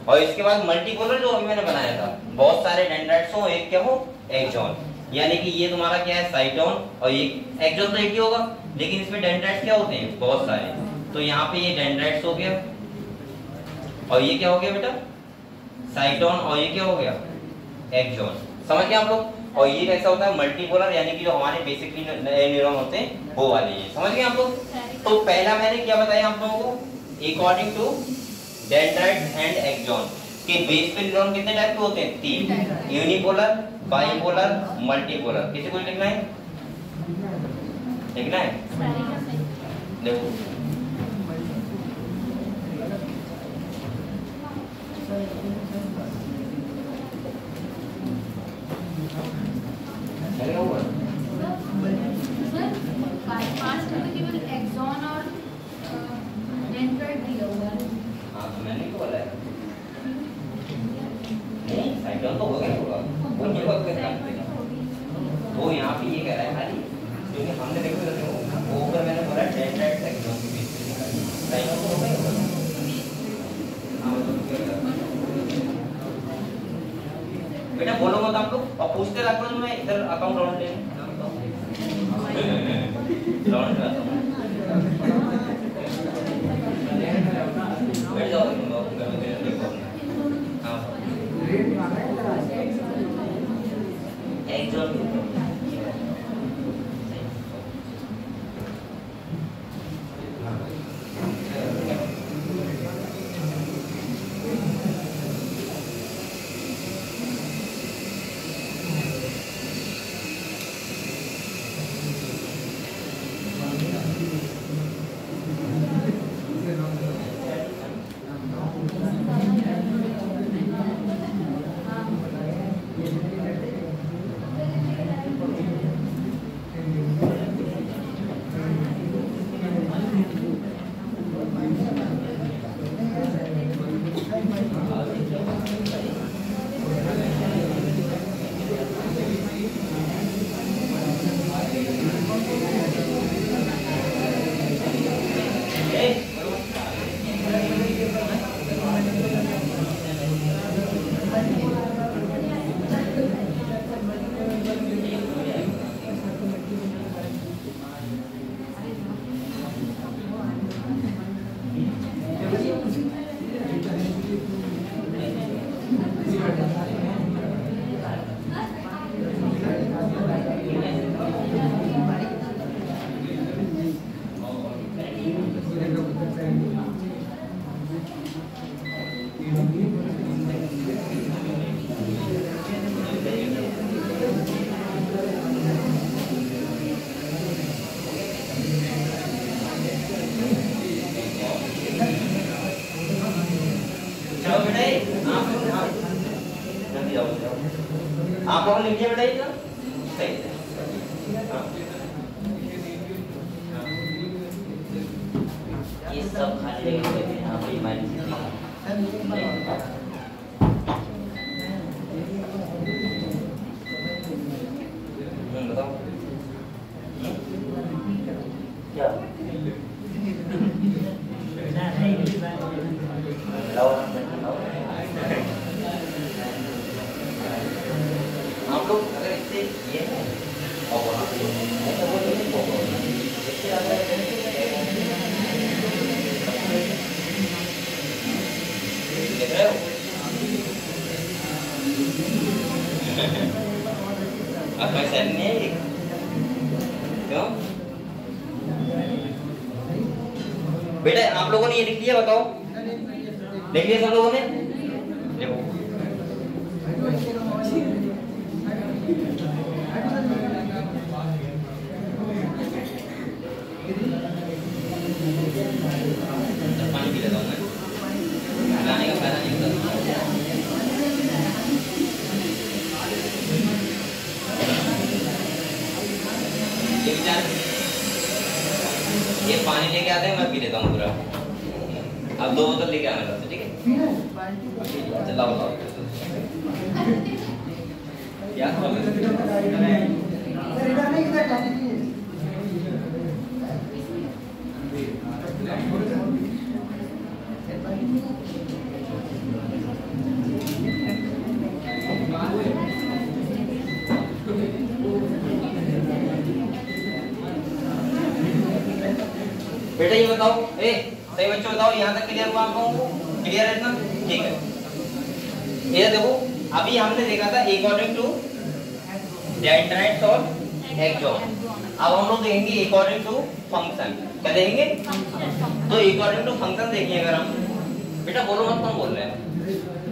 और इसके बाद मल्टीपोलर जो अभी मैंने बनाया था, बहुत सारे डेंड्राइट्स हो, एक क्या हो, एक्सॉन। यानी कि ये तुम्हारा क्या है, साइटोन, और ये एक्सॉन तो एक ही होगा, लेकिन इसमें डेंड्राइट्स क्या होते हैं, बहुत सारे। तो यहाँ पे ये डेंड्राइट्स हो गया, और ये क्या हो गया बेटा, साइटोन, और ये क्या हो गया, एक्सॉन। समझ गए आप लोग। और ये कैसा होता है, मल्टीपोलर, यानी कि जो हमारे बेसिकली न्यूरॉन होते हैं वो वाले ये। समझ गए आप लोग। तो पहला मैंने क्या बताया आप लोगों को, according to dendrites and axon के बेस पे न्यूरॉन कितने टाइप के होते हैं, 3, यूनिपोलर, बाइपोलर, मल्टीपोलर। किसी को लिखना है, लिखना है, देखो तो हो गया होगा वो, ये वक्त वो यहाँ पे ये कह रहा है खाली, क्योंकि हमने देखो वो ऊपर मैंने बोला डेंड्राइट्स एक्सॉन के बीच में साइटोन तो हो गया होगा। बेटा बोलो मत आप लोग, और पूछते रह करो, मैं इधर अकाउंट राउंड लेने राउंड में आता हूँ, बैठ जाओ तुम लोग, देखो एक्सॉन। आप लोगों ने लिख दिया बेटा ये सही है। ये सब खाली जगह पे यहाँ पे माइनस बताओ क्या आप लोग अगर इससे ये है और वहाँ पे ऐसा बोलिए इससे ज़्यादा देख रहे हो अब मैं सैन नहीं है क्यों बेटा आप लोगों ने ये लिख लिया, बताओ लिख लिया सब लोगों ने, देखो पानी पी लेता हूँ मैं, लाने का फायदा नहीं। ये पानी लेके आते हैं, मैं पी लेता हूँ पूरा। अब 2 बोतल लेके आना था, ठीक है? चला बताओ क्या बेटा ये बताओ, सही बच्चों बताओ, यहाँ तक क्लियर हुआ आप लोगों को? क्लियर है ना? ठीक है। ये देखो, अभी हमने देखा था अकॉर्डिंग टू डेंड्राइट्स और एक्सॉन। अब हम लोग देखेंगे अकॉर्डिंग टू फंक्शन। क्या देखेंगे? तो अकॉर्डिंग टू फंक्शन देखिए। अगर हम, बेटा बोलो मत, कौन बोल रहे हैं?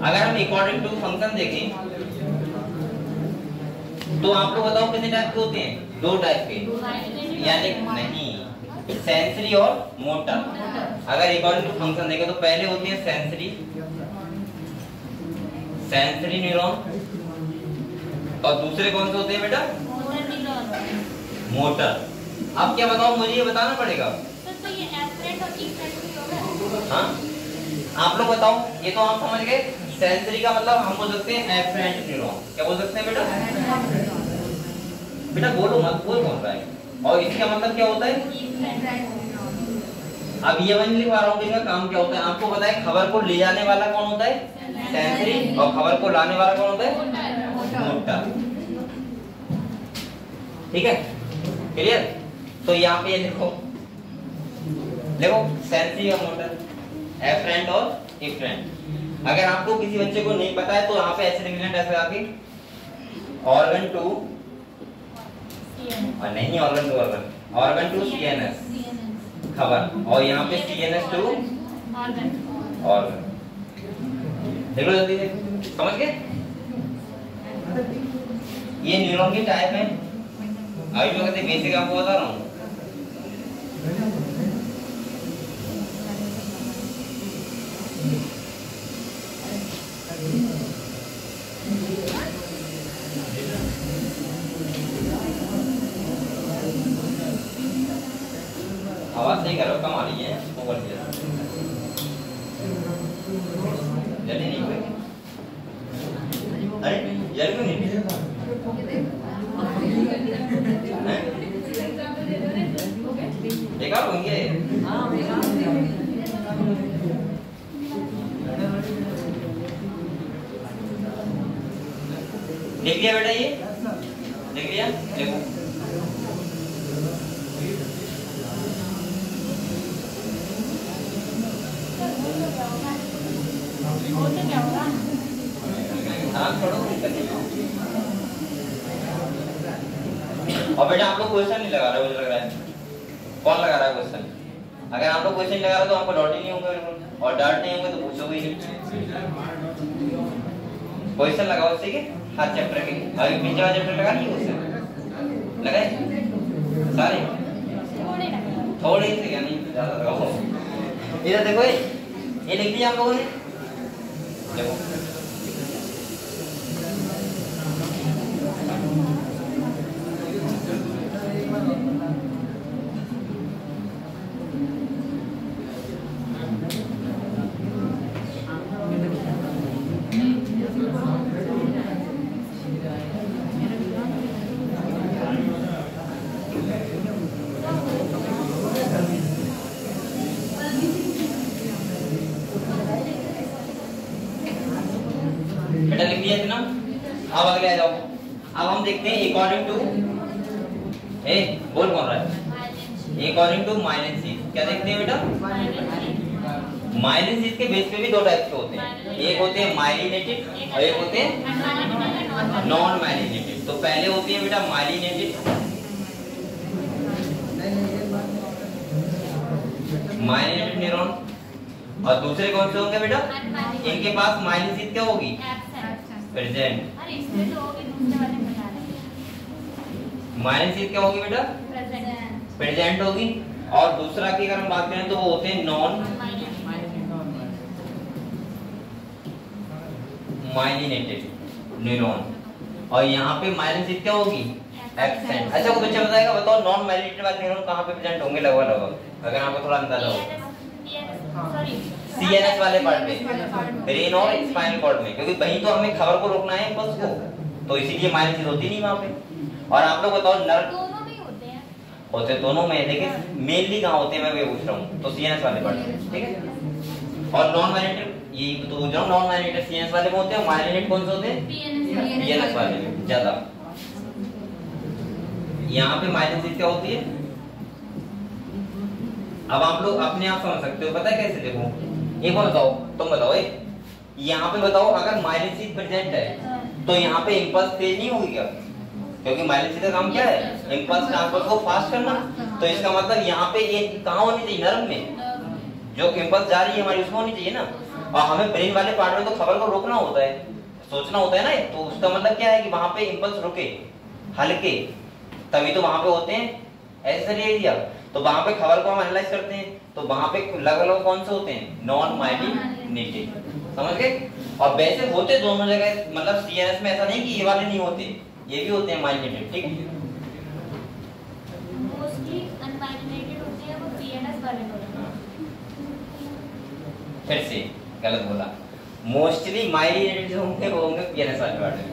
अगर हम अकॉर्डिंग टू फंक्शन देखें तो आप लोग बताओ कितने टाइप के होते हैं? 2 टाइप के, यानी नहीं, सेंसरी और मोटर। अगर अकॉर्डिंग टू फंक्शन देखें तो पहले होती है सेंसरी न्यूरॉन, और दूसरे कौन से होते हैं बेटा? मोटर। अब क्या बताओ, मुझे ये बताना पड़ेगा। तो ये एफरेंट और इफरेंट भी होगा। हाँ, आप लोग बताओ। ये तो आप समझ गए। सेंसरी का मतलब हम बोल सकते हैं एफरेंट न्यूरॉन। क्या बोल सकते हैं बेटा? बेटा बोलो मत, बोल कौन रहा है? और इसका मतलब क्या होता है? अब ये मैं नहीं लिखवा रहा हूँ कि इसका काम क्या होता है। आपको पता है खबर को ले जाने वाला कौन होता है? सेंसरी। और खबर को लाने वाला कौन होता है? मोटर। ठीक है, क्लियर? तो यहाँ पे ये देखो सेंसरी और मोटर, एफरेंट और इफरेंट। अगर आपको किसी बच्चे को नहीं पता है तो यहाँ पे ऐसे लिख लेना, ऐसे आके ऑर्गन टू, और नहीं ऑर्गन टू सीएनएस खबर, और यहाँ पे सीएनएस टू ऑर्गन। देख लो जल्दी से, समझ गए? ये न्यूरॉन की टाइप है। अभी मैं कहते बेसिक आपको बता रहा हूँ। आवाज नहीं करो, कम आ रही है, ओवर दिया जल्दी नहीं हुए। अरे जल्दी क्यों नहीं? देखा होंगे? देख लिया बेटा? ये देख लिया? देखो और बेटा आप लोग क्वेश्चन नहीं लगा रहे, मुझे लग रहा है। कौन लगा रहा है क्वेश्चन? अगर आप लोग क्वेश्चन लगा रहे तो आपको डाउट ही नहीं होंगे बिल्कुल, और डाउट नहीं होंगे तो पूछोगे ही नहीं। क्वेश्चन लगाओ, ठीक है? हर चैप्टर के। अभी पीछे वाला चैप्टर लगा नहीं क्वेश्चन? लगाए सारे? थोड़े से, क्या नहीं ज्यादा लगाओ। इधर देखो, ये लिख दिया आप लोगों ने? देखो बेटा लिख दिया ना? अब अगले आ जाओ। अब हम देखते हैं अकॉर्डिंग टू, बोल कौन रहा है? According to myelin. क्या देखते हैं बेटा? माइलिन के बेस पे भी 2 टाइप के होते हैं। एक होते हैं माइलिनेटेड और एक होते हैं नॉन माइलिनेटेड। तो पहले होती है बेटा माइलिनेटेड, न्यूरॉन, और दूसरे कौन से होंगे बेटा? इनके पास माइलिन क्या होगी? प्रेजेंट। माइलिन क्या होगी बेटा? प्रेजेंट होगी। और दूसरा की अगर हम बात करें तो वो होते हैं नॉन माइलिनेटेड न्यूरॉन, और यहाँ पे माइलिन क्या होगी? एब्सेंट। अच्छा, कोई बच्चा बताएगा, बताओ नॉन माइलिनेटेड वाले न्यूरॉन कहाँ पे प्रेजेंट होंगे लगभग, अगर आपको थोड़ा अंदाजा हो। सीएनएस वाले पार्ट में, ब्रेन और स्पाइनल कॉर्ड में, क्योंकि वहीं तो हमें खबर को रोकना है इम्पल्स को, तो इसीलिए माइलिनेशन होती नहीं वहाँ पे। और आप लोग बताओ नर्व दोनों में होते हैं, होते दोनों में, लेकिन मेनली कहाँ होते हैं मैं वही पूछ रहा हूँ, तो सीएनएस वाले पार्ट में, ठीक है। और नॉन माइलिनेटेड ये तो पूछ रहा हूँ, नॉन माइलिनेटेड सीएनएस वाले में होते हैं, माइलिनेटेड कौन से होते हैं, पीएनएस वाले में ज्यादा। यहाँ पे माइलिनेशन क्या होती है, अब आप लोग अपने आप समझ सकते हो, पता है कैसे, देखो एक बार बताओ, तुम बताओ यहाँ पे बताओ, अगर माइलिनेशन प्रेजेंट है तो यहाँ पे इंपल्स तेज नहीं होगी क्या, क्योंकि माइलिनेशन का काम क्या है, इंपल्स ट्रांसफर को फास्ट करना। तो इसका मतलब यहाँ पे ये कहाँ होनी चाहिए, नर्व में, जो इंपल्स जा रही है हमारी उसमें होनी चाहिए ना। और हमें ब्रेन वाले पार्ट में तो खबर को रोकना होता है, सोचना होता है ना, तो उसका मतलब क्या है कि वहां पे इंपल्स रुके हल्के, तभी तो वहां पे होते हैं ऐसे एरिया, तो वहां पे खबर को हम एनालाइज करते हैं, तो वहां पे लगभग कौन से होते हैं, नॉन माइलिनेटेड, समझ गए। और वैसे होते दोनों जगह, मतलब सीएनएस में ऐसा नहीं कि ये वाले नहीं होते, ये भी होते हैं माइलिनेटेड, ठीक है। मोस्टली अनमाइलिनेटेड होते हैं, वो पीएनएस वाले होते हैं। फिर से गलत बोला, मोस्टली माइलिनेटेड जो होंगे वो होंगे पीएनएस वाले पार्ट में,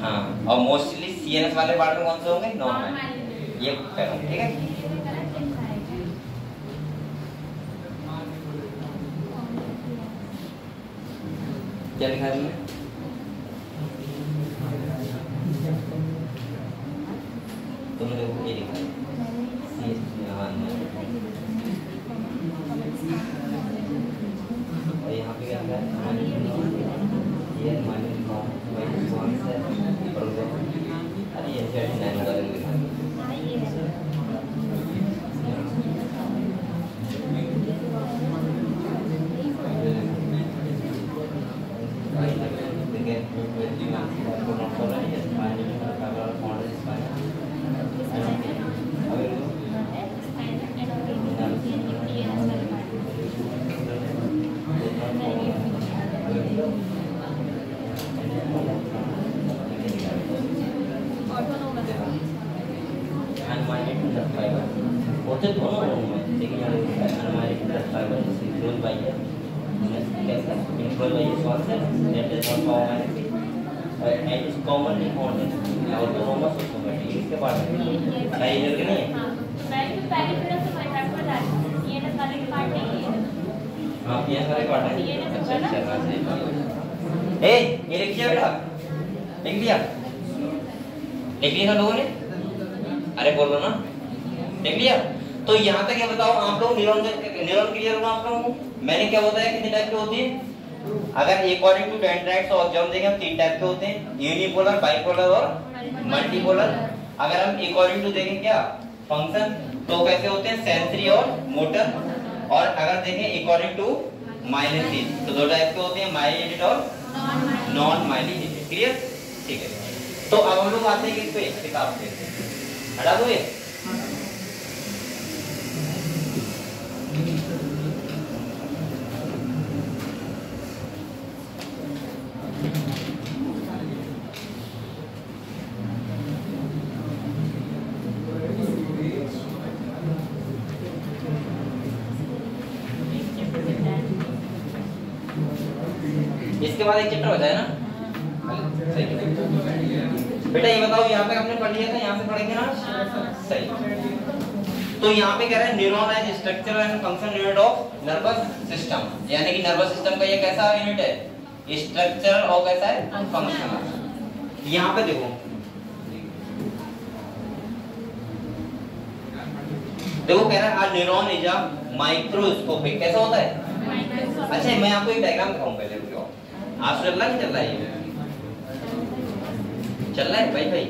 हाँ, और मोस्टली सीएनएस वाले पार्ट में कौन से होंगे, नॉन माइलिनेटेड, ये कह रहा हूं, ठीक है। क्या लिखा है इसमें, तुमने देखो ये लिखा है, और यहाँ पे क्या लिखा है, ये माइनस अरे ये सेट नहीं होगा, लिखा है होते दोनों में, लेकिन हमारे फाइबर कंट्रोल बाय है, कैसा कंट्रोल बाय स्वास्थ्य है, that is not power and is commonly found in autonomous society. इसके बाद सही है कि नहीं, मैं तो पहले फिर से मैं ट्रैक पर जाती ये ना सारे के पार्ट नहीं है, हां ये सारे पार्ट है, अच्छा अच्छा। ए ये लिख दिया बेटा, लिख दिया, लिख लिया ना लोगों ने, अरे बोलो ना, देख लिया। तो यहाँ तक ये बताओ आप लोग, न्यूरॉन क्लियर हुआ आप लोगों को, मैंने क्या बताया कितने टाइप के होते हैं, अगर अकॉर्डिंग टू डेंड्राइट्स और ऑब्जर्व देखें हम 3 टाइप के होते हैं, यूनिपोलर, बाइपोलर और मल्टीपोलर। अगर हम अकॉर्डिंग टू देखें क्या फंक्शन, तो कैसे होते हैं, सेंसरी और मोटर। और अगर देखें अकॉर्डिंग टू माइलिनेशन, तो 2 टाइप के होते हैं, माइलिनेटेड और नॉन माइलिनेटेड, क्लियर, ठीक है। तो अब हम लोग आते हैं किस पे, किताब पे, हटा दो ये। इसके बाद एक चैप्टर हो जाए ना, बेटा ये बताओ यहाँ पे हमने पढ़ लिया था, यहाँ से पढ़ेंगे ना, सही। तो यहाँ पे कह रहा है neuron as structural and functional unit of nervous system, यानी कि नर्वस सिस्टम का ये कैसा यूनिट है, स्ट्रक्चरल और कैसा है फंक्शनल। यहाँ पे देखो, देखो कह रहा है न्यूरॉन इज अ माइक्रोस्कोपिक, कैसा होता है, अच्छा मैं आपको एक डायग्राम दिखाऊं पहले, रुको आप चल रहा है, चल रहा है, चल रहा है भाई भाई,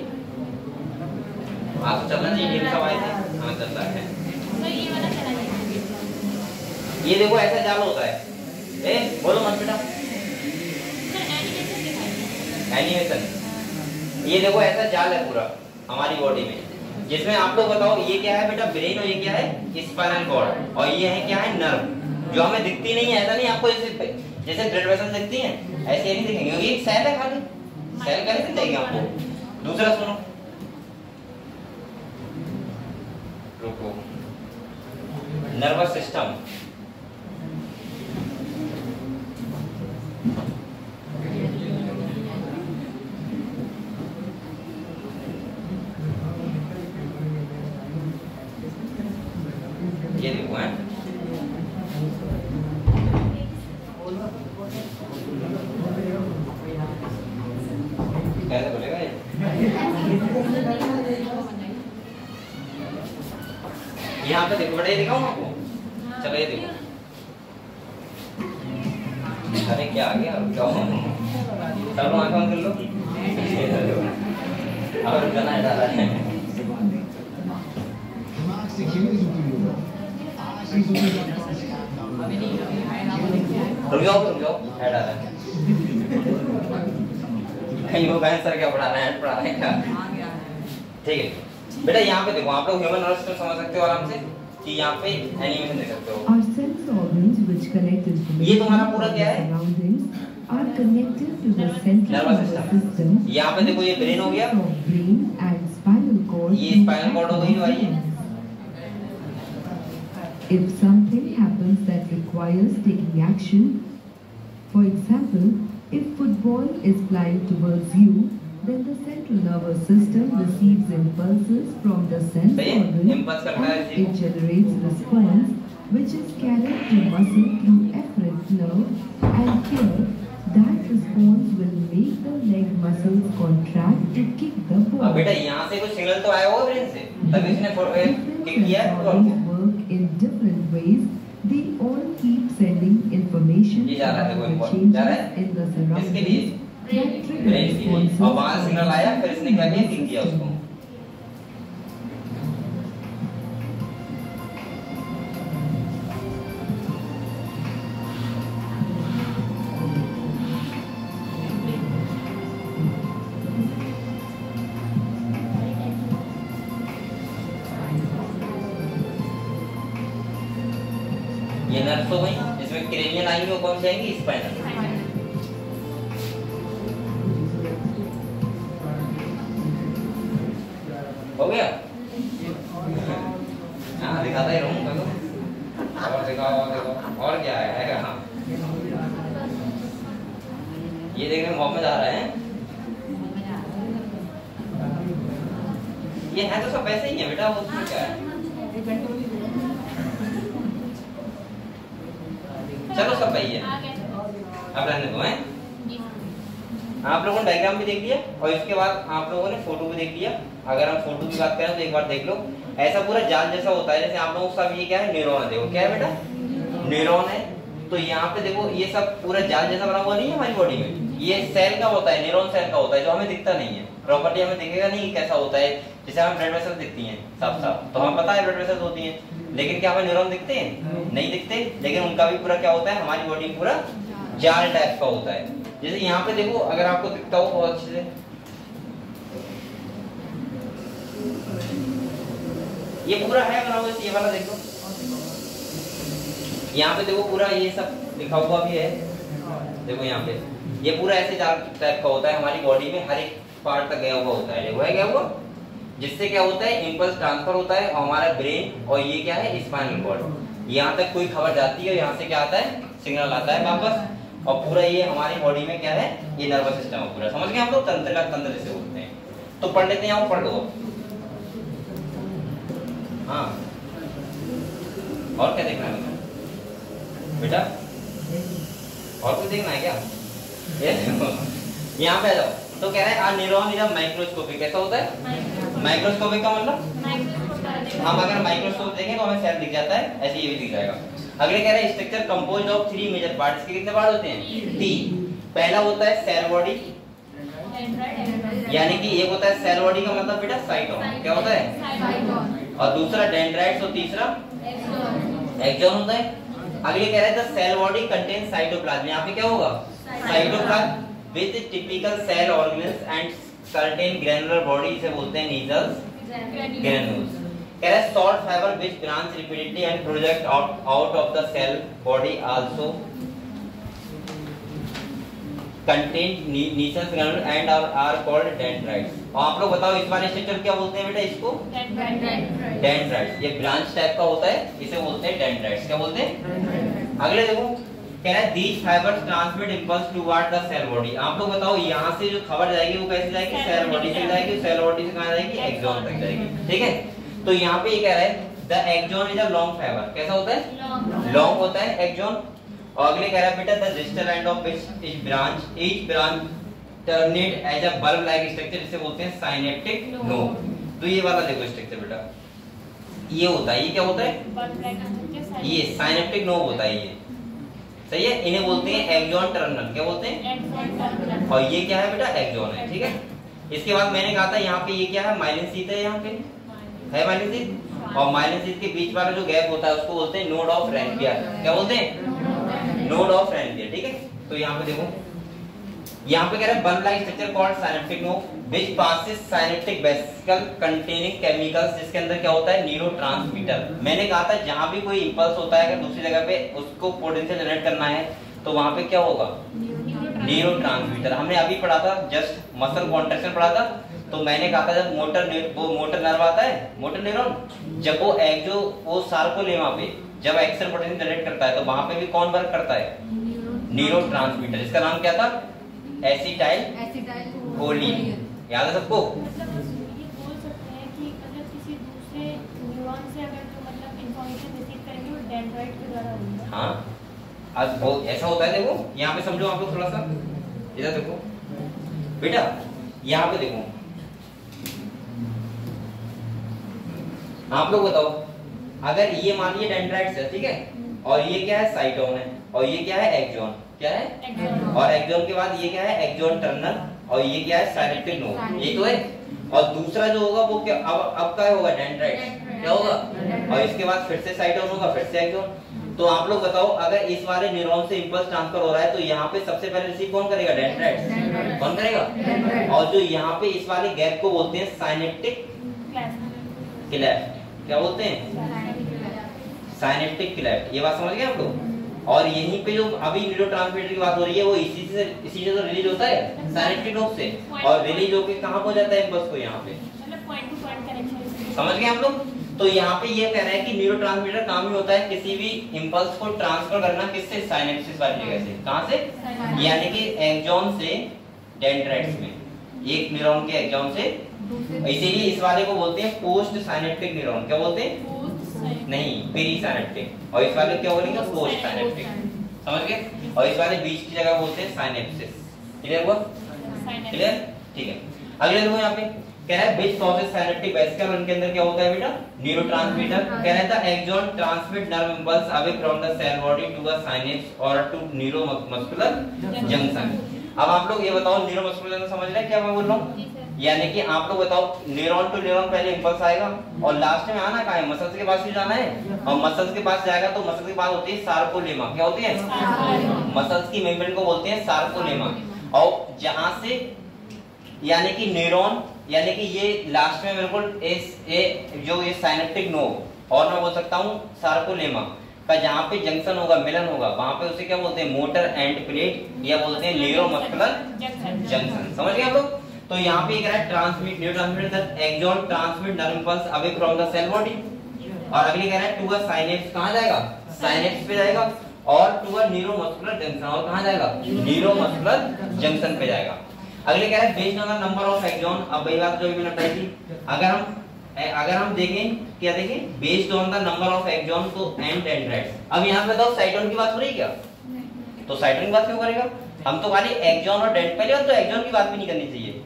आप चल रहा है, ये सब आए थे, हाँ चल रहा है। तो ये वाला चला गया, ये देखो ऐसा जाल होता है, ए बोलो मत बेटा, एनिमेशन, ये देखो ऐसा जाल है पूरा हमारी बॉडी में, जिसमें आप लोग बताओ ये क्या है बेटा, ब्रेन, और ये क्या है, स्पाइनल कॉर्ड, और ये है क्या है, नर्व, जो हमें दिखती नहीं है, ऐसा नहीं आपको जैसे ब्लड वेसल्स दिखती हैं ऐसे नहीं दिखेंगे, क्योंकि एक सेल है खाली, सेल कैसे दिखेगा आपको, दूसरा सुनो, रुको, नर्वस सिस्टम। ये देखो है, कैसे बोलेगा ये? यहाँ पे देखो बेटा, ये दिखाऊं आपको? चलो ये देखो। अरे क्या आ गया? क्या हुआ? चलो आंख बंद कर लो। और गला डाला है। रुक जाओ, है डाला है। कहीं वो सर क्या पढ़ा रहे हैं, पढ़ा रहे हैं क्या? ठीक है बेटा, यहाँ पे देखो, आप लोग ह्यूमन नर्वस सिस्टम समझ सकते हो आराम से कि यहाँ पे एनिमेशन देख सकते हो। ये तुम्हारा पूरा क्या है? Nervous system. यहाँ पे देखो, ये ब्रेन हो गया, ये स्पाइनल कॉर्ड हो गई भाई। If something happens that requires taking action, for example, if football is flying towards you, then the central nervous system receives impulses from the sense organ and it generates response which is carried to muscle through efferent nerve, and here that response will make the leg muscles contract to kick the ball. अब बेटा यहाँ से कुछ signal तो आया होगा brain से, तभी इसने किक किया है बॉल को। In different ways, they all keep sending information about the changes in the surroundings that trigger responses. और वहाँ सिग्नल आया, फिर इसने क्या किया? किक किया उसको। ये नर्व्स हो गई, इसमें क्रेनियल आएंगे, वो कौन से आएंगे? स्पाइनल। हो गया? हाँ दिखाता ही रहूँ, और दिखाओ और क्या है क्या? हाँ ये देखने में बहुत मजा आ रहा है। ये है तो सब वैसे ही है बेटा, वो उसमें क्या है? चलो सब सही है, अब रहने दो हैं। आप लोगों ने डायग्राम भी देख लिया और इसके बाद आप लोगों ने फोटो भी देख लिया। अगर हम फोटो की बात करें तो एक बार देख लो, ऐसा पूरा जाल जैसा होता है। जैसे आप लोगों को सब ये क्या है? न्यूरॉन है। देखो क्या है बेटा? न्यूरॉन है। तो यहाँ पे देखो, ये सब पूरा जाल जैसा बना हुआ नहीं है हमारी बॉडी में। ये सेल का होता है, न्यूरॉन सेल का होता है, जो हमें दिखता नहीं है प्रॉपर्टी, हमें दिखेगा नहीं कैसा होता है। जैसे हमें ब्लड वेसल्स दिखती हैं साफ साफ, तो हमें पता है ब्लड वेसल्स होती हैं, लेकिन क्या हमें न्यूरॉन दिखते हैं? नहीं दिखते। लेकिन उनका भी पूरा क्या होता है? हमारी बॉडी में पूरा जाल टाइप का होता है। जैसे यहाँ पे देखो, अगर आपको दिखता हो बहुत अच्छे से, ये पूरा है बना हुआ, ये वाला देखो, यहाँ पे देखो पूरा ये सब लिखा हुआ भी है। देखो यहाँ पे ये पूरा ऐसे जाल टाइप का होता है, हमारी बॉडी में हर एक पार्ट तक गया हुआ होता है। देखो है क्या हुआ? जिससे क्या होता है? इंपल्स ट्रांसफर होता है और हमारा ब्रेन, और ये क्या है? स्पाइनल कॉर्ड, यहाँ तक कोई खबर जाती है, यहाँ से क्या आता है? सिग्नल आता है वापस, और पूरा ये हमारी बॉडी में क्या है? ये नर्वस सिस्टम है पूरा। समझ गए हम लोग? तंत्र का तंत्र जैसे बोलते हैं। तो पढ़ लेते हैं, पढ़ लो। हाँ और क्या देखना है बेटा? और कुछ देखना है क्या? यहाँ पे आ जाओ। तो कह रहा है आ न्यूरॉन इज माइक्रोस्कोपिक। कैसा होता है? माइक्रोस्कोपिक का मतलब हम अगर माइक्रोस्कोप देखें तो हमें सेल दिख जाता है, ऐसे ये भी दिख जाएगा। अगले कह रहे हैं structure composed of 3 major parts. के कितने पार्ट होते हैं? 3। पहला होता है सेल बॉडी, यानी कि एक होता है सेल बॉडी का मतलब बेटा साइटोन। क्या होता है? और दूसरा डेंड्राइट्स और तीसरा एक्सॉन होता है। अगले कह रहे हैं the cell body contain cytoplasm. यहाँ पे क्या होगा? Cytoplasm with typical cell organs and certain granular body, इसे बोलते हैं नीजल्स ग्रैन्यूल्स। कह रहा है short fibre which branch repeatedly and project out of the cell body also. Contain Nissl's granule and are called dendrites. और आप लोग बताओ इस वाले स्ट्रक्चर क्या बोलते हैं बेटा इसको? डेंड्राइट्स। ये ब्रांच टाइप का होता है, इसे बोलते हैं डेंड्राइट्स। क्या बोलते हैं? अगले देखो कह रहा है these fibers transmit impulse toward the cell body। आप लोग बताओ यहाँ से जो खबर जाएगी वो कैसे जाएगी? सेल बॉडी से जाएगी, सेल बॉडी से कहाँ जाएगी? एक्सॉन तक जाएगी। ठीक है, तो यहाँ पे ये कह रहा है the axon is a long fibre. कैसा होता है? लॉन्ग होता है एक्सॉन। और अगले कह रहा है बेटा the distal end of each branch terminate as a bulb like structure, जिसे बोलते हैं साइनेप्टिक नोड। तो ये वाला देखो स्ट्रक्चर बेटा, ये होता है, ये क्या होता है? ये साइनेप्टिक नोड होता है। ये सही है, इन्हें बोलते हैं एक्सॉन टर्मिनल। क्या बोलते हैं? और ये क्या है बेटा? एक्सॉन है। ठीक है, इसके बाद मैंने कहा था यहाँ पे ये क्या है? माइलिन शीथ है। यहाँ पे है माइलिन शीथ, और माइलिन शीथ के बीच वाला जो गैप होता है उसको बोलते हैं नोड ऑफ रैनपियर। क्या बोलते हैं? Node of Ranvier. ठीक है, तो यहाँ पे देखो, यहाँ पे कह रहा है bulb like structure called synaptic node which passes synaptic vesicle containing chemicals, जिसके अंदर क्या होता है? न्यूरोट्रांसमीटर। मैंने कहा था जहां भी कोई इंपल्स होता है अगर दूसरी जगह पे उसको पोटेंशियल जनरेट करना है तो वहां पे क्या होगा? न्यूरोट्रांसमीटर। हमने अभी पढ़ा था, जस्ट मसल कॉन्ट्रैक्शन पढ़ा था, तो मैंने कहा था जब मोटर नर्व आता है, मोटर न्यूरॉन, जब वो सार्कोलेमा पे जब एक्शन पोटेंशियल जनरेट करता है तो वहां पे भी कौन वर्क करता है? न्यूरोट्रांसमीटर। इसका नाम क्या था? Acetyl choline. याद है सबको? मतलब ये बोल सकते हैं कि अगर किसी दूसरे न्यूरॉन से अगर जो मतलब इंफॉर्मेशन रिसीव करेंगे वो डेंड्राइट के द्वारा होगा। हाँ, आज बहुत ऐसा होता है। देखो यहाँ पे समझो आप लोग थोड़ा सा, इधर देखो बेटा, यहाँ पे देखो, आप लोग बताओ अगर ये मानिए डेंड्राइट्स है, ठीक है, और ये क्या है? साइटोन है, और ये क्या है? एक्सॉन। क्या है? और एक्सॉन के बाद ये क्या है? एक्सॉन टर्मिनल, और ये क्या है? Synaptic node. ये तो है, और दूसरा जो होगा वो क्या? अब क्या होगा? डेंड्राइट्स। क्या होगा? और इसके बाद फिर से साइटोन होगा, फिर से एक्सॉन। तो आप लोग बताओ अगर इस वाले न्यूरॉन से इंपल्स ट्रांसफर हो रहा है तो यहाँ पे सबसे पहले रिसीव कौन करेगा? डेंड्राइट्स। कौन करेगा? और जो यहाँ पे इस वाले गैप को बोलते हैं साइनेप्टिक क्लेफ्ट। क्या बोलते हैं? Synaptic cleft. ये बात समझ गए आप लोग? और यहीं पे जो अभी न्यूरोट्रांसमीटर की बात हो रही है वो इसी से तो रिलीज होता है साइनेप्टिक नोड से, और रिलीज होके कहाँ पहुंच जाता है? इंपल्स को यहाँ पे। मतलब पॉइंट टू पॉइंट कनेक्शन। समझ गए आप लोग? तो यहाँ पे ये कह रहा है कि न्यूरोट्रांसमीटर काम ही होता है किसी भी इंपल्स को ट्रांसफर करना, किससे? साइनेप्सिस वाली जगह से। कहाँ से? यानी कि एक्सॉन से डेंड्राइट्स में, एक न्यूरॉन के एक्सॉन से। इसीलिए इस वाले को बोलते हैं पोस्ट साइनेप्टिक न्यूरॉन। क्या बोलते हैं? नहीं, पेरी साइनेप्टिक। और इस वाले क्या बोलेंगे? Post synaptic. समझ गए? और इस वाले बीच की जगह बोलते हैं साइनेप्सिस। क्लियर हुआ? क्लियर? ठीक है, अगले देखो यहाँ पे कह रहा है which process synaptic vesicle, उनके अंदर क्या होता है बेटा? न्यूरोट्रांसमीटर। कह रहा था axon transmit nerve impulse away from the cell body to a synapse और टू न्यूरोमस्कुलर जंक्शन। अब आप लोग ये बताओ न्यूरोमस्कुलर जंक्शन समझ रहे हैं क्या मैं बोल रहा हूँ? यानी कि आप लोग बताओ न्यूरॉन टू न्यूरॉन पहले इंपल्स आएगा और लास्ट में आना कहाँ है? मसल्स के पास भी जाना है, और मसल्स के पास जाएगा तो मसल्स के पास होती है सार्कोलेमा। क्या होती है? मसल्स की मेम्ब्रेन को बोलते हैं सार्कोलेमा। और जहां से यानी कि न्यूरॉन, यानी कि ये लास्ट में बिल्कुल जो ये साइनेप्टिक नोड, और मैं बोल सकता हूँ सार्कोलेमा का जहाँ पे जंक्शन होगा, मिलन होगा, वहां पे उसे क्या बोलते हैं? मोटर एंड प्लेट, या बोलते हैं न्यूरोमस्कुलर जंक्शन। समझ गए आप लोग? तो यहाँ पे कह रहा है transmit neurotransmitter axon transmit nerve impulse away from the cell body, और अगली कह रहा है टू अ साइनेप्स। कहाँ जाएगा? साइनेप्स पे जाएगा, और टू अ न्यूरोमस्कुलर जंक्शन, और कहाँ जाएगा? न्यूरोमस्कुलर जंक्शन पे जाएगा। अगले कह रहा है based on the number of axon. अब वही बात जो मैंने बताई थी, अगर हम देखें, क्या देखें? Based on the number of axon तो एंड डेंड्राइट्स। अब यहाँ पे बताओ साइटोन की बात हो रही है क्या? तो साइटोन की बात क्यों करेगा? हम तो खाली एक्सॉन और डेंड, पहले तो एक्सॉन की बात भी नहीं करनी चाहिए।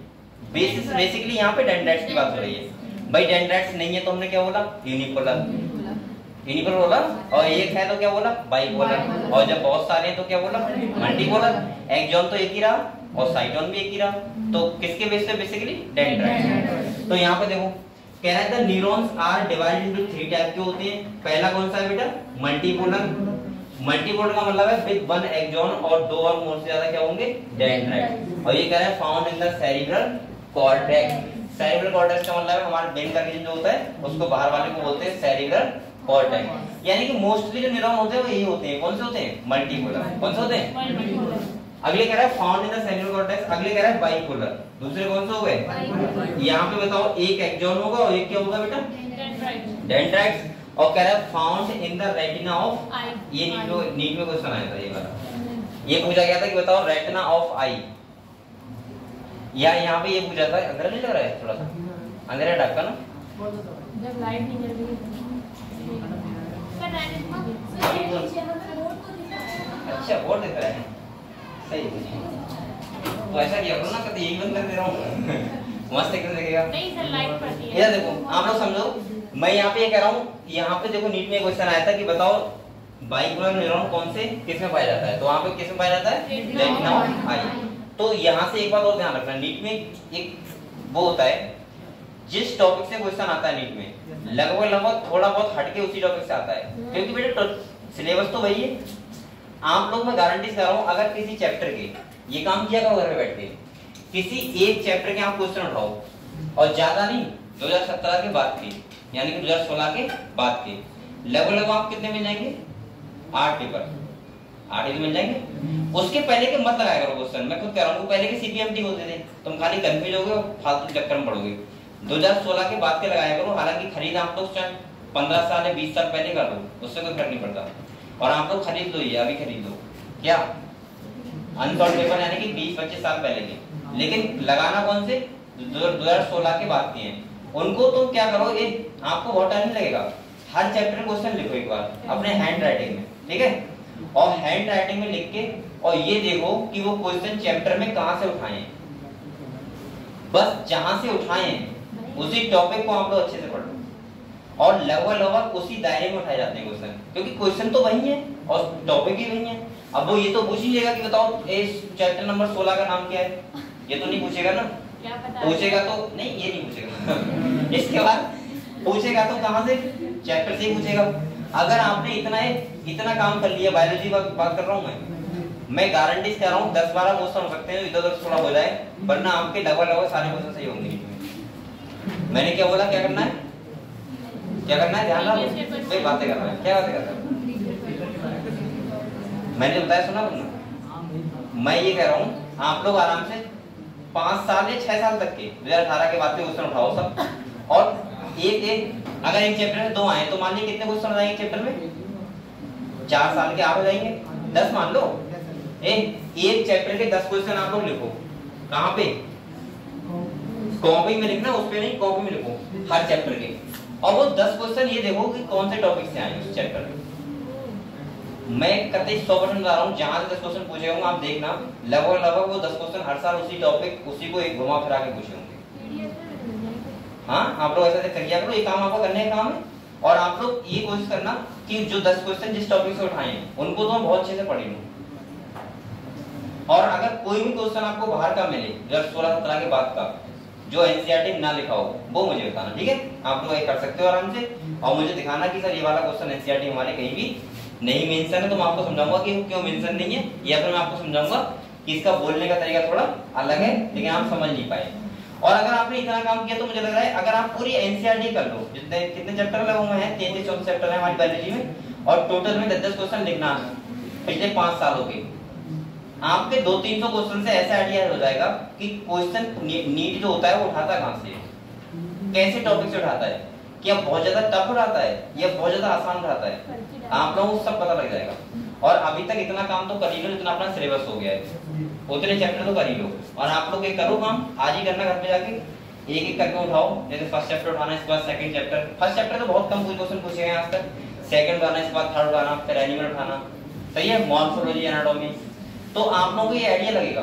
बेसिकली यहाँ पे डेंड्राइट्स की बात हो रही है। भाई डेंड्राइट्स नहीं है तो हमने क्या बोला? यूनिपोलर बोला, और एक है तो क्या बोला? बाइपोलर, और जब बहुत सारे हैं तो क्या बोला? मल्टीपोलर। एक्सॉन तो एक ही रहा और साइटोन भी एक ही रहा, तो किसके बेस पे? Basically dendrites. तो यहाँ पे देखो कह रहा है the neurons are divided into 3 type के होते हैं। पहला कौन सा है बेटा? मल्टीपोलर। मल्टीपोलर का मतलब है विद वन एक्सॉन और 2 और मोर से ज्यादा क्या होंगे? डेंड्राइट। और ये कह रहा है found in the cerebral cortex. Cerebral cortex का मतलब है हमारा ब्रेन का रीजन जो होता है उसको बाहर वाले को बोलते हैं सेरिब्रल कॉर्टेक्स। यानी कि मोस्टली जो न्यूरॉन होते हैं वो यही होते हैं। कौन से होते हैं? मल्टीपोलर। कौन से होते हैं? अगले कह रहा है found in the central cortex, अगले कह रहा है बाइपोलर। दूसरे कौन से हो गए? यहाँ पे बताओ एक एक्सॉन होगा और एक क्या होगा बेटा? डेंड्राइट्स। और कह रहा है found in the retina of eye. ये नीट में क्वेश्चन आया था ये वाला। ये पूछा गया था कि बताओ रेटिना ऑफ आई, या यहाँ पे ये पूछा था। अंदर नहीं लग रहा है? थोड़ा सा अंधेरा ढक्का ना, जब लाइट नहीं जल रही अच्छा बोर्ड दिख रहा है, सही है। तो ऐसा किया करो ना, कभी यही बंद कर दे रहा हूँ मस्त एकदम दिखेगा। नहीं सर लाइट पड़ती है। ये देखो आप लोग समझो, मैं यहाँ पे ये कह रहा हूँ, यहाँ पे देखो नीट में क्वेश्चन आया था कि बताओ बाइपोलर न्यूरॉन कौन से किस में पाया जाता है, तो वहाँ पे किस में पाया जाता है? रेटिना ऑफ आई। तो यहाँ से एक बात और ध्यान रखना, नीट में एक वो होता है, जिस टॉपिक से क्वेश्चन आता है नीट में लगभग थोड़ा बहुत हटके उसी टॉपिक से आता है, क्योंकि बेटा सिलेबस तो वही है। आप लोग मैं गारंटी कर रहा हूँ, अगर किसी चैप्टर के ये काम किया करो घर में बैठ के, किसी एक चैप्टर के आप क्वेश्चन उठाओ, और ज्यादा नहीं 2017 के बाद के, यानी कि 2016 के बाद के, लगभग आप कितने मिल जाएंगे? 8 पेपर, 8 मिल जाएंगे। उसके पहले के मत लगाया करो क्वेश्चन, मैं खुद कह रहा हूँ, पहले के सीपीएमटी होते थे, तुम खाली कंफ्यूज होगे और फालतू चक्कर में पड़ोगे। 2016 के बाद के लगाया करो। हालांकि खरीद आप लोग 15 साल या 20 साल पहले कर लो, उससे कोई फर्क नहीं पड़ता। और आप लोग खरीद लो, ये अभी खरीद लो, क्या अनसॉल्व पेपर, यानी कि 20-25 साल पहले के, लेकिन लगाना कौन से? 2016 के बाद के हैं। उनको तुम क्या करो, ये आपको बहुत टाइम लगेगा, हर चैप्टर क्वेश्चन लिखो एक बार अपने हैंड राइटिंग में, ठीक है? और हैंड राइटिंग में लिख के और ये देखो कि वो क्वेश्चन चैप्टर में कहां से उठाए, बस जहां से उठाए उसी टॉपिक को आप लोग अच्छे से पढ़ो, और लगभग उसी दायरे में उठाए जाते हैं क्वेश्चन, क्योंकि क्वेश्चन तो वही है और टॉपिक भी वही है। अब वो ये तो पूछ ही लेगा कि बताओ इस चैप्टर नंबर 16 का नाम क्या है, ये तो नहीं पूछेगा ना। क्या पता पूछेगा तो नहीं, ये नहीं पूछेगा इसके बाद पूछेगा तो कहां से? चैप्टर से ही पूछेगा। अगर आपने इतना काम कर लिया, बायोलॉजी बात कर रहा हूं मैं गारंटी से कह रहा हूं 10-12 क्वेश्चन हो सकते हैं इधर-उधर थोड़ा हो जाए, वरना आपके लगभग सारे क्वेश्चन सही होंगे। मैंने क्या बोला, क्या करना है, क्या करना है? ध्यान रखो भाई, बातें करना है। क्या बातें करना है? मैंने बताया, सुना तुमने? मैं ये कह रहा हूँ आप लोग आराम से 5 साल या 6 साल तक के 2018 के बाद के क्वेश्चन उठाओ सब, और अगर एक चैप्टर में 2 आए तो मान लीजिए कितने क्वेश्चन हो जाएंगे चैप्टर में? 4 साल के 8 हो जाएंगे, 10 मान लो। एक चैप्टर के 10 क्वेश्चन आप लोग लिखो, कहाँ पे? कॉपी में लिखना, उस पे नहीं, कॉपी में लिखो हर चैप्टर के, और वो 10 क्वेश्चन ये देखो कि कौन से टॉपिक से आए उस चैप्टर में। मैं कतई 100% बता रहा हूँ, जहां से 10 क्वेश्चन पूछे होंगे आप देखना, लगभग वो 10 क्वेश्चन हर साल उसी टॉपिक, उसी को एक घुमा फिरा के पूछे होंगे। हाँ, आप लोग ऐसा करिए करो, ये काम आपको करने का काम है। और आप लोग ये कोशिश करना कि जो 10 क्वेश्चन जिस टॉपिक से उठाए हैं उनको तो हम बहुत अच्छे से पढ़ लो, और अगर कोई भी क्वेश्चन आपको बाहर का मिले 2016-17 के बाद का जो एनसीईआरटी में ना लिखा हो, वो मुझे बताना, ठीक है? आप लोग ये कर सकते हो आराम से, और मुझे दिखाना कि सर ये वाला क्वेश्चन एनसीईआरटी हमारे कहीं भी नहीं मेंशन है, तो मैं आपको समझाऊंगा कि क्यों मेंशन नहीं है, या फिर मैं आपको समझाऊंगा कि इसका बोलने का तरीका थोड़ा अलग है, लेकिन आप समझ नहीं पाए। और अगर आपने इतना काम किया तो मुझे लग रहा है अगर आप पूरी एनसीईआरटी कर लो, जितने कितने चैप्टर लगे हुए हैं, 33-34 चैप्टर है हमारी बायोलॉजी में, और टोटल में 10-10 क्वेश्चन लिखना पिछले 5 सालों के, आपके 200-300 क्वेश्चन से ऐसा आइडिया हो जाएगा कि क्वेश्चन नीट जो होता है वो उठाता कहां से है, कैसे टॉपिक से उठाता है, क्या बहुत ज्यादा टफ उठाता है या बहुत ज्यादा आसान उठाता है, आप लोगों को सब पता लग जाएगा। और अभी तक इतना काम तो कर ही लो जितना अपना सिलेबस हो गया है, उतने चैप्टर तो कर ही लो। और आप लोग ये करो काम आज ही करना, घर पे जाके एक एक करके उठाओ। जैसे फर्स्ट चैप्टर उठाना, इसके बाद सेकंड चैप्टर, फर्स्ट चैप्टर तो बहुत कम क्वेश्चन पूछे गए आज तक, सेकंड उठाना, इसके बाद थर्ड उठाना, फिर एनिमल उठाना, सही है, मॉर्फोलॉजी, एनाटॉमी। तो आप लोगों को ये आइडिया लगेगा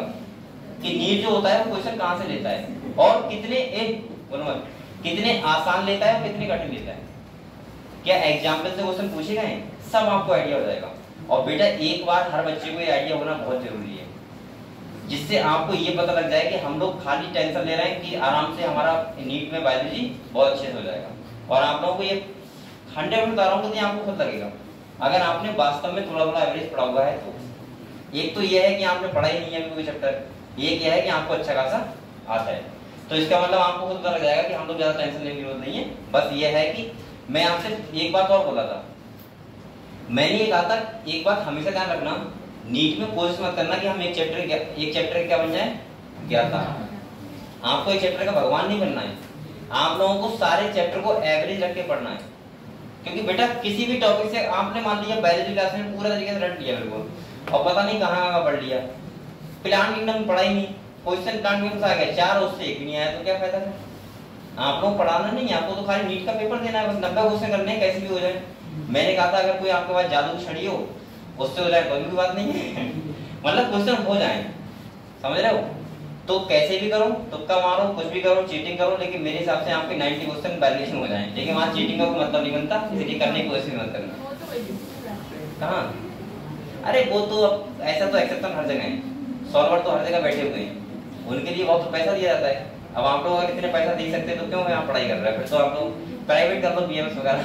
कि नीट जो होता है वो क्वेश्चन कहां से लेता है, और कितने आसान लेता है और कितने कठिन लेता है, क्या एग्जाम्पल से क्वेश्चन पूछे गए, सब आपको आइडिया हो जाएगा। और बेटा एक बार हर बच्चे को ये आइडिया होना बहुत जरूरी है, जिससे आपको ये पता लग जाए कि हम लोग खाली टेंशन ले रहे हैं कि आराम से हमारा नीट में बायोलॉजी बहुत अच्छे से हो जाएगा। और आप लोगों को ये 100% बता रहा हूँ तो आपको खुद लगेगा, अगर आपने वास्तव में थोड़ा थोड़ा एवरेज पढ़ा हुआ है तो। एक तो ये है कि आपने पढ़ा ही नहीं है कोई चैप्टर, ये क्या है कि आपको अच्छा खासा आता है, तो इसका मतलब आपको खुद पता लग जाएगा कि हम लोग ज्यादा टेंशन लेने की जरूरत नहीं है। बस ये है कि मैं आपसे एक बात और बोला था, मैंने ये कहा था, एक बात हमेशा ध्यान रखना नीट में कोशिश मत करना कि हम एक चैप्टर क्या बन जाए, ज्ञाता। आपको एक चैप्टर का भगवान नहीं बनना है, आप लोगों को सारे चैप्टर को एवरेज रख के पढ़ना है। क्योंकि बेटा किसी भी टॉपिक से आपने मान लिया बायोलॉजी क्लास में पूरा तरीके से रट लिया बिल्कुल, और पता नहीं कहाँ पढ़ लिया, प्लांट किंगडम पढ़ा ही नहीं, क्वेश्चन प्लांट किंगडम से आ गया 4 उससे 1 नहीं आया, तो क्या फायदा है? आप लोग पढ़ाना नहीं, आपको तो खाली नीट का पेपर देना है, बस 90 क्वेश्चन करने हैं, कैसे भी हो जाए। मैंने कहा था अगर कोई आपके पास जादू की छड़ी हो उससे हो जाए कोई भी बात नहीं है मतलब क्वेश्चन हो जाए, समझ रहे हो? तो कैसे भी करो, तुक्का मारो, कुछ भी करो, चीटिंग करो, लेकिन मेरे हिसाब से आपके 90 क्वेश्चन वैलिडेशन हो जाए। लेकिन वहाँ चीटिंग का कोई मतलब नहीं बनता, इसलिए करने की कोशिश मत करना। कहाँ? अरे वो तो अब ऐसा तो एक्सेप्शन हर जगह है, सॉल्वर तो हर जगह बैठे हुए हैं, उनके लिए बहुत पैसा दिया जाता है। अब आप लोग अगर इतने पैसा दे सकते हैं तो क्यों यहाँ पढ़ाई कर रहे हैं? फिर तो आप लोग प्राइवेट कर लो, बीएमएस वगैरह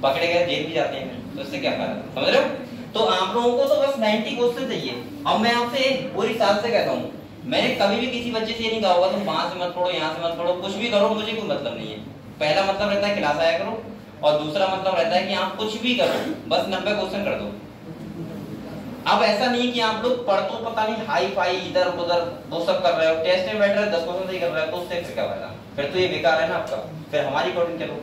पकड़े गए जेल भी जाते हैं, तो इससे क्या फायदा, समझ रहे हो? तो आप लोगों को तो बस 90 क्वेश्चन चाहिए। अब मैं आपसे पूरी साल से कहता हूँ, मैंने कभी भी किसी बच्चे से ये नहीं कहा होगा तुम वहां से मत पढ़ो, यहाँ से मत पढ़ो, कुछ भी करो, मुझे कोई मतलब नहीं है। पहला मतलब रहता है क्लास आया करो, और दूसरा मतलब रहता है कि आप कुछ भी करो, बस 90 क्वेश्चन कर दो। अब ऐसा नहीं कि आप लोग पढ़ तो पता नहीं हाई फाई इधर उधर वो सब कर रहे हो, टेस्ट में बैठ रहे हो 10 क्वेश्चन सही कर रहे हो, तो उससे क्या फायदा? फिर तो ये बेकार है ना आपका, फिर हमारी अकॉर्डिंग चलो।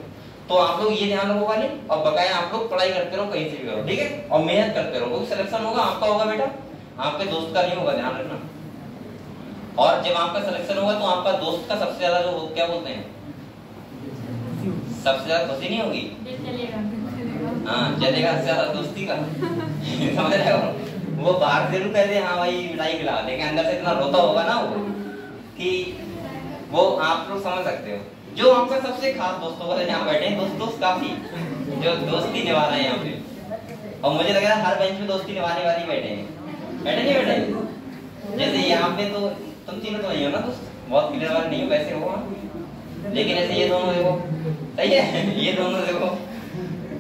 तो आप लोग ये ध्यान रखो वाले, और बकाया आप लोग पढ़ाई करते रहो, कहीं से भी करो, ठीक है? और मेहनत करते रहो, क्योंकि सिलेक्शन होगा आपका होगा बेटा, आपके दोस्त का नहीं होगा, ध्यान रखना। और जब आपका सिलेक्शन होगा तो आपका दोस्त का सबसे ज्यादा जो क्या बोलते हैं, सबसे ज्यादा खुशी नहीं होगी, हाँ चलेगा, ज्यादा दोस्ती का समझ रहे हो? वो बाहर से कह दे हाँ भाई मिठाई खिला, लेकिन अंदर से इतना रोता होगा ना वो कि वो आप लोग समझ सकते हो। जो आपका सबसे खास दोस्तों वाले यहाँ बैठे हैं, दोस्त काफी जो दोस्ती निभा रहे हैं यहाँ पे, और मुझे लग रहा है हर बेंच में दोस्ती निभाने वाले बैठे हैं, बैठे नहीं बैठे? जैसे यहाँ पे तो तुम तीनों तो नहीं हो ना दोस्त, बहुत क्लियर वाले नहीं हो, वैसे हो, लेकिन ऐसे ये दोनों देखो, सही है, ये दोनों देखो,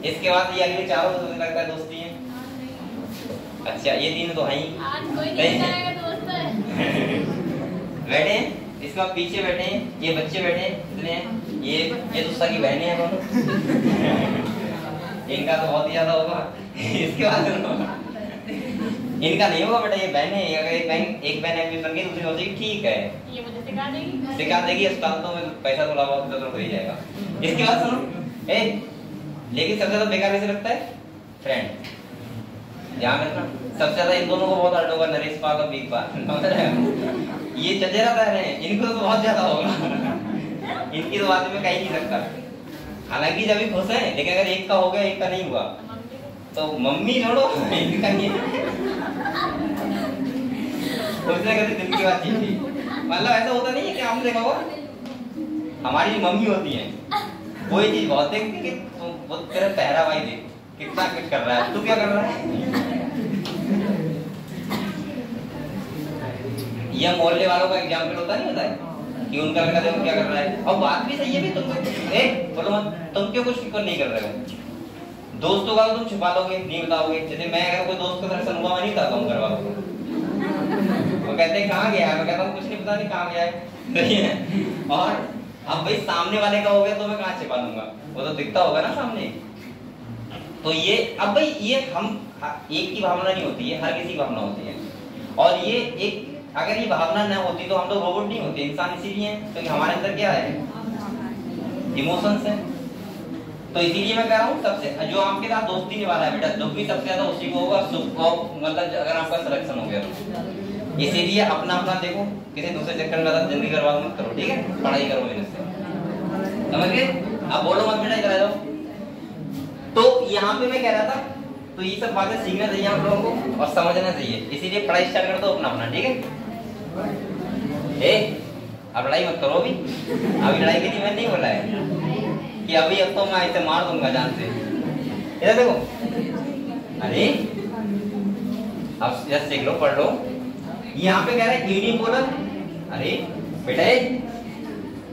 इसके बाद ये अगले चारों तो लगता है दोस्ती है। अच्छा ये तीनों तो है ही, बैठे हैं, इसके बाद पीछे बैठे हैं ये बच्चे बैठे हैं, इतने ये दूसरा की बहनें हैं दोनों इनका तो बहुत ही ज्यादा होगा इसके बाद इनका नहीं होगा बेटा, ये बहन है, अगर एक बहन एडमिशन बन गई दूसरी हो जाएगी, ठीक है, ये मुझे सिखा देगी, अस्पताल तो में पैसा थोड़ा बहुत तो हो ही जाएगा। इसके बाद सुनो लेकिन सबसे ज्यादा बेकार कैसे लगता है? फ्रेंड, ध्यान रखना, सबसे ज्यादा इन दोनों को बहुत हर्ट होगा, नरेश पा का बीक पा, ये चले रहता है, इनको तो बहुत ज्यादा होगा इनकी तो बात में कहीं नहीं सकता। हालांकि जब भी खुश है, लेकिन अगर एक का हो गया एक का नहीं हुआ तो मम्मी छोड़ो इनका नहीं उसने कभी दिल की बात थी, मतलब ऐसा होता नहीं है कि आपने देखा होगा हमारी मम्मी होती है वो ये चीज बहुत देखती कि वो तेरा पहरा भाई देख कितना कुछ कर रहा है, तू क्या कर रहा है? ये मोहल्ले वालों का एग्जाम्पल होता नहीं होता है कि उनका लड़का देखो क्या कर रहा है, और बात भी सही है भी, तुम बोलो मत, तुम क्यों कुछ फिक्र नहीं कर रहे हो? दोस्तों का तुम छुपा लोगे, नहीं बताओगे। जैसे मैं अगर कोई दोस्त का सिलेक्शन हुआ, मैं नहीं बताता हूँ घर वालों को, वो कहते हैं कहाँ गया है, मैं कहता हूँ कुछ नहीं पता, नहीं कहाँ गया है, नहीं है। और अब भाई सामने वाले का हो गया तो मैं कहाँ छिपा लूंगा, वो तो दिखता होगा ना सामने। तो ये अब भाई ये हम एक की भावना नहीं होती है, हर किसी की भावना होती है, और ये एक अगर ये भावना न होती तो हम लोग रोबोट नहीं होते, इंसान इसीलिए हैं क्योंकि हमारे अंदर क्या है, इमोशंस है। तो इसीलिए मैं कह रहा हूँ सबसे जो आपके साथ दोस्ती निभा रहा है बेटा, दुख भी सबसे ज्यादा उसी को होगा, सुख को मतलब अगर आपका सिलेक्शन हो गया तो। इसीलिए अपना अपना देखो, किसी दूसरे चक्कर में ज्यादा जिंदगी बर्बाद मत करो, ठीक है? पढ़ाई करो मेरे से, समझ गए? अब बोलो मत बेटा, इधर आ जाओ। तो यहाँ पे मैं कह रहा था, तो ये सब बातें सीखना चाहिए आप लोगों को और समझना चाहिए, इसीलिए पढ़ाई स्टार्ट कर दो अपना अपना, ठीक है? अब लड़ाई मत करो, अभी लड़ाई के लिए मैंने नहीं बोला है कि अभी अब तो मैं इसे मार दूंगा जान से। इधर देखो, अरे अब जस्ट देख लो, पढ़ लो। यहाँ पे कह रहा है यूनिपोलर, अरे बेटा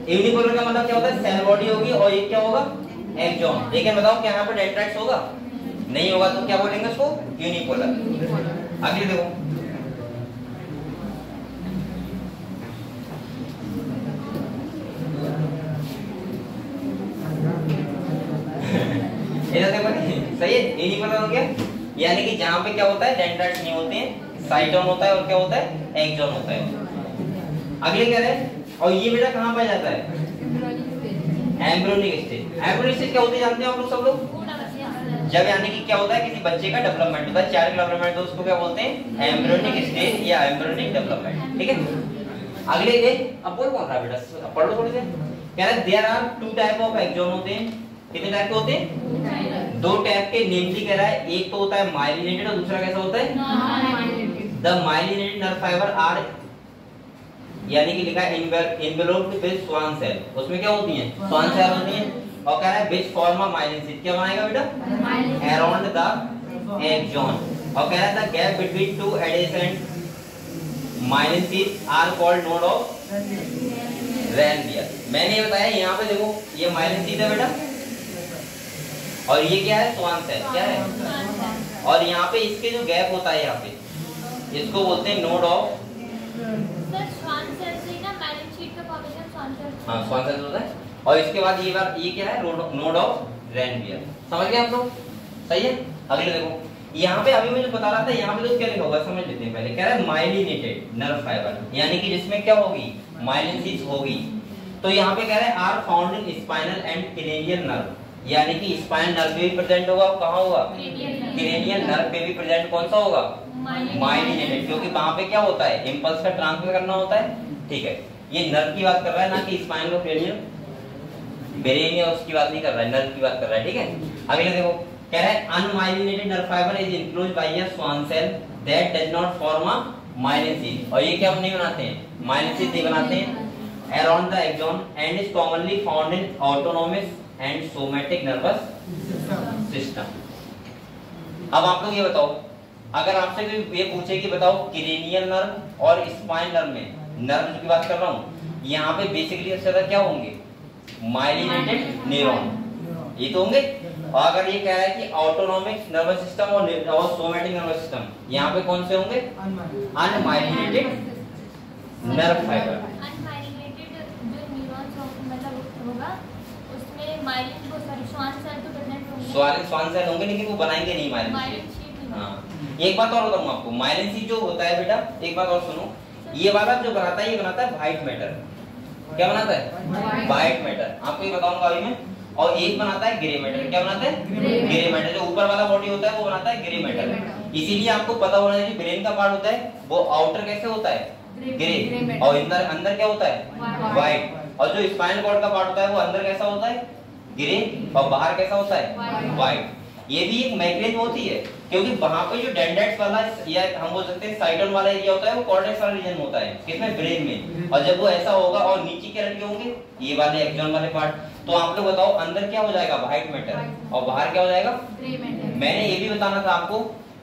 यूनिपोलर का मतलब क्या होता है? सेल बॉडी होगी और ये क्या होगा? एक्सॉन। लेकिन बताओ क्या यहाँ पे डेंड्राइट्स होगा? नहीं होगा, तो क्या बोलेंगे उसको? यूनिपोलर। अगली देखो, इधर देखो, सही है, यूनिपोलर हो गया। यानी कि जहाँ पे क्या होता है, डेंड्राइट्स नहीं होते हैं, साइटोन होता है और क्या होता है, एक्सोन होता है। अगले कह रहे हैं, और ये बेटा कहाँ पाया जाता है, एम्ब्रियोनिक स्टेज। एम्ब्रियोनिक स्टेज क्या होती है जानते हैं आप लोग सब लोग, जब यानी कि क्या होता है किसी बच्चे का डेवलपमेंट होता है, चाइल्ड डेवलपमेंट, तो उसको क्या बोलते हैं, एम्ब्रियोनिक स्टेज या एम्ब्रियोनिक डेवलपमेंट। ठीक है, अगले एक अब बोल कौन रहा है बेटा, पढ़ लो थोड़ी से। कह रहा है there are two type of axon होते हैं, कितने टाइप के होते हैं, दो टाइप के, नेमली कह रहा है एक तो होता है माइलिनेटेड और दूसरा कैसा होता है, the myelinated nerve fibre are, यानी कि लिखा है एनवेलोप्ड विद स्वान सेल, उसमें क्या होती हैं, स्वान सेल होती हैं। और कह रहा है which form of myelin sheath, क्या बनाएगा बेटा, अराउंड द एक्सोन। और कह रहा है the gap between two adjacent myelin sheath are called node of Ranvier. मैंने ये बताया, यहाँ पे देखो ये माइलिन शीथ है बेटा, और ये क्या है, स्वान सेल, क्या है, और यहाँ पे इसके जो गैप होता है यहाँ पे, इसको बोलते हैं नोड ऑफ, स्वान सेल से ना माइलिन शीथ का फॉर्मेशन स्वान सेल, हाँ स्वान सेल होता है। और इसके बाद ये क्या है, नोड ऑफ रैनवियर। समझ गए आप लोग, सही है। अगले देखो, यहाँ पे अभी मैं जो बता रहा था, यहाँ पे तो क्या लिखा होगा समझ लेते हैं पहले। कह रहा है माइलिनेटेड नर्व फाइबर, यानी कि जिसमें क्या होगी, माइलिन शीथ होगी। तो यहाँ पे कह रहे हैं are found in spinal and cranial nerve, यानी कि स्पाइनल नर्व पे भी प्रेजेंट होगा, कहाँ होगा, क्रेनियल नर्व पे भी प्रेजेंट कौन सा होगा, माइलिनेटेड, क्योंकि वहां पे क्या होता है, इंपल्स का ट्रांसफर करना होता है। ठीक है, ये नर्व की बात कर रहा है ना कि स्पाइनल और क्रेनियल, ब्रेन या उसकी बात नहीं कर रहा है, नर्व की बात कर रहा है। ठीक है, अगले देखो, कह रहा है unmyelinated nerve fibre is enclosed by a Schwann cell that does not form a myelin sheath. और ये क्या नहीं बनाते हैं, माइलिन शीथ नहीं बनाते हैं around the axon and is commonly found in autonomous and somatic nervous system. अब आप लोग ये बताओ, अगर आपसे कोई ये पूछे कि बताओ क्रेनियल नर्व और स्पाइन नर्व में, नर्व की बात कर रहा हूँ, यहाँ पे बेसिकली सबसे ज्यादा क्या होंगे, माइलिनेटेड न्यूरॉन, ये तो होंगे। और अगर ये कह रहा है कि ऑटोनोमिक नर्वस सिस्टम और सोमैटिक नर्वस सिस्टम, यहाँ पे कौन से होंगे, अनमाइलिनेटेड नर्व फाइबर। अनमाइलिनेटेड जो न्यूरॉन्स मतलब होगा उसमें माइलिन को स्वान सेल तो प्रेजेंट होंगे, स्वान सेल होंगे, लेकिन वो बनाएंगे नहीं माइलिन शीथ। हाँ, एक बात और बताऊँ आपको, माइलिन शीथ जो होता है बेटा, एक बात और सुनो, ये वाला जो बनाता है, ये बनाता है व्हाइट मैटर। क्या बनाता है, व्हाइट मैटर, आपको ये बताऊंगा अभी मैं। और एक बनाता है ग्रे मैटर, क्या बनाता है, ग्रे मैटर, जो ऊपर वाला बॉडी होता है वो बनाता है ग्रे मैटर। इसीलिए आपको पता होना चाहिए, ब्रेन का पार्ट होता है वो आउटर कैसे होता है, ग्रे, और अंदर क्या होता है, व्हाइट। और जो स्पाइनल कॉर्ड का पार्ट होता है वो अंदर कैसा होता है, ग्रे, और बाहर कैसा होता है, व्हाइट। ये भी एक मैकेनिज्म होती है, क्योंकि वहां पे जो डेंड्राइट्स वाला या हम बोल सकते हैं साइटोन वाला एरिया होता है, वो कॉर्टेक्स वाला रीजन होता है, किसमें, ब्रेन में। और जब वो ऐसा होगा और नीचे क्या लटके होंगे, ये वाले एक्सोन वाले पार्ट, तो आप लोग बताओ अंदर क्या हो जाएगा, व्हाइट मैटर, और बाहर क्या हो जाएगा, ग्रे मैटर। मैंने ये भी बताना था आपको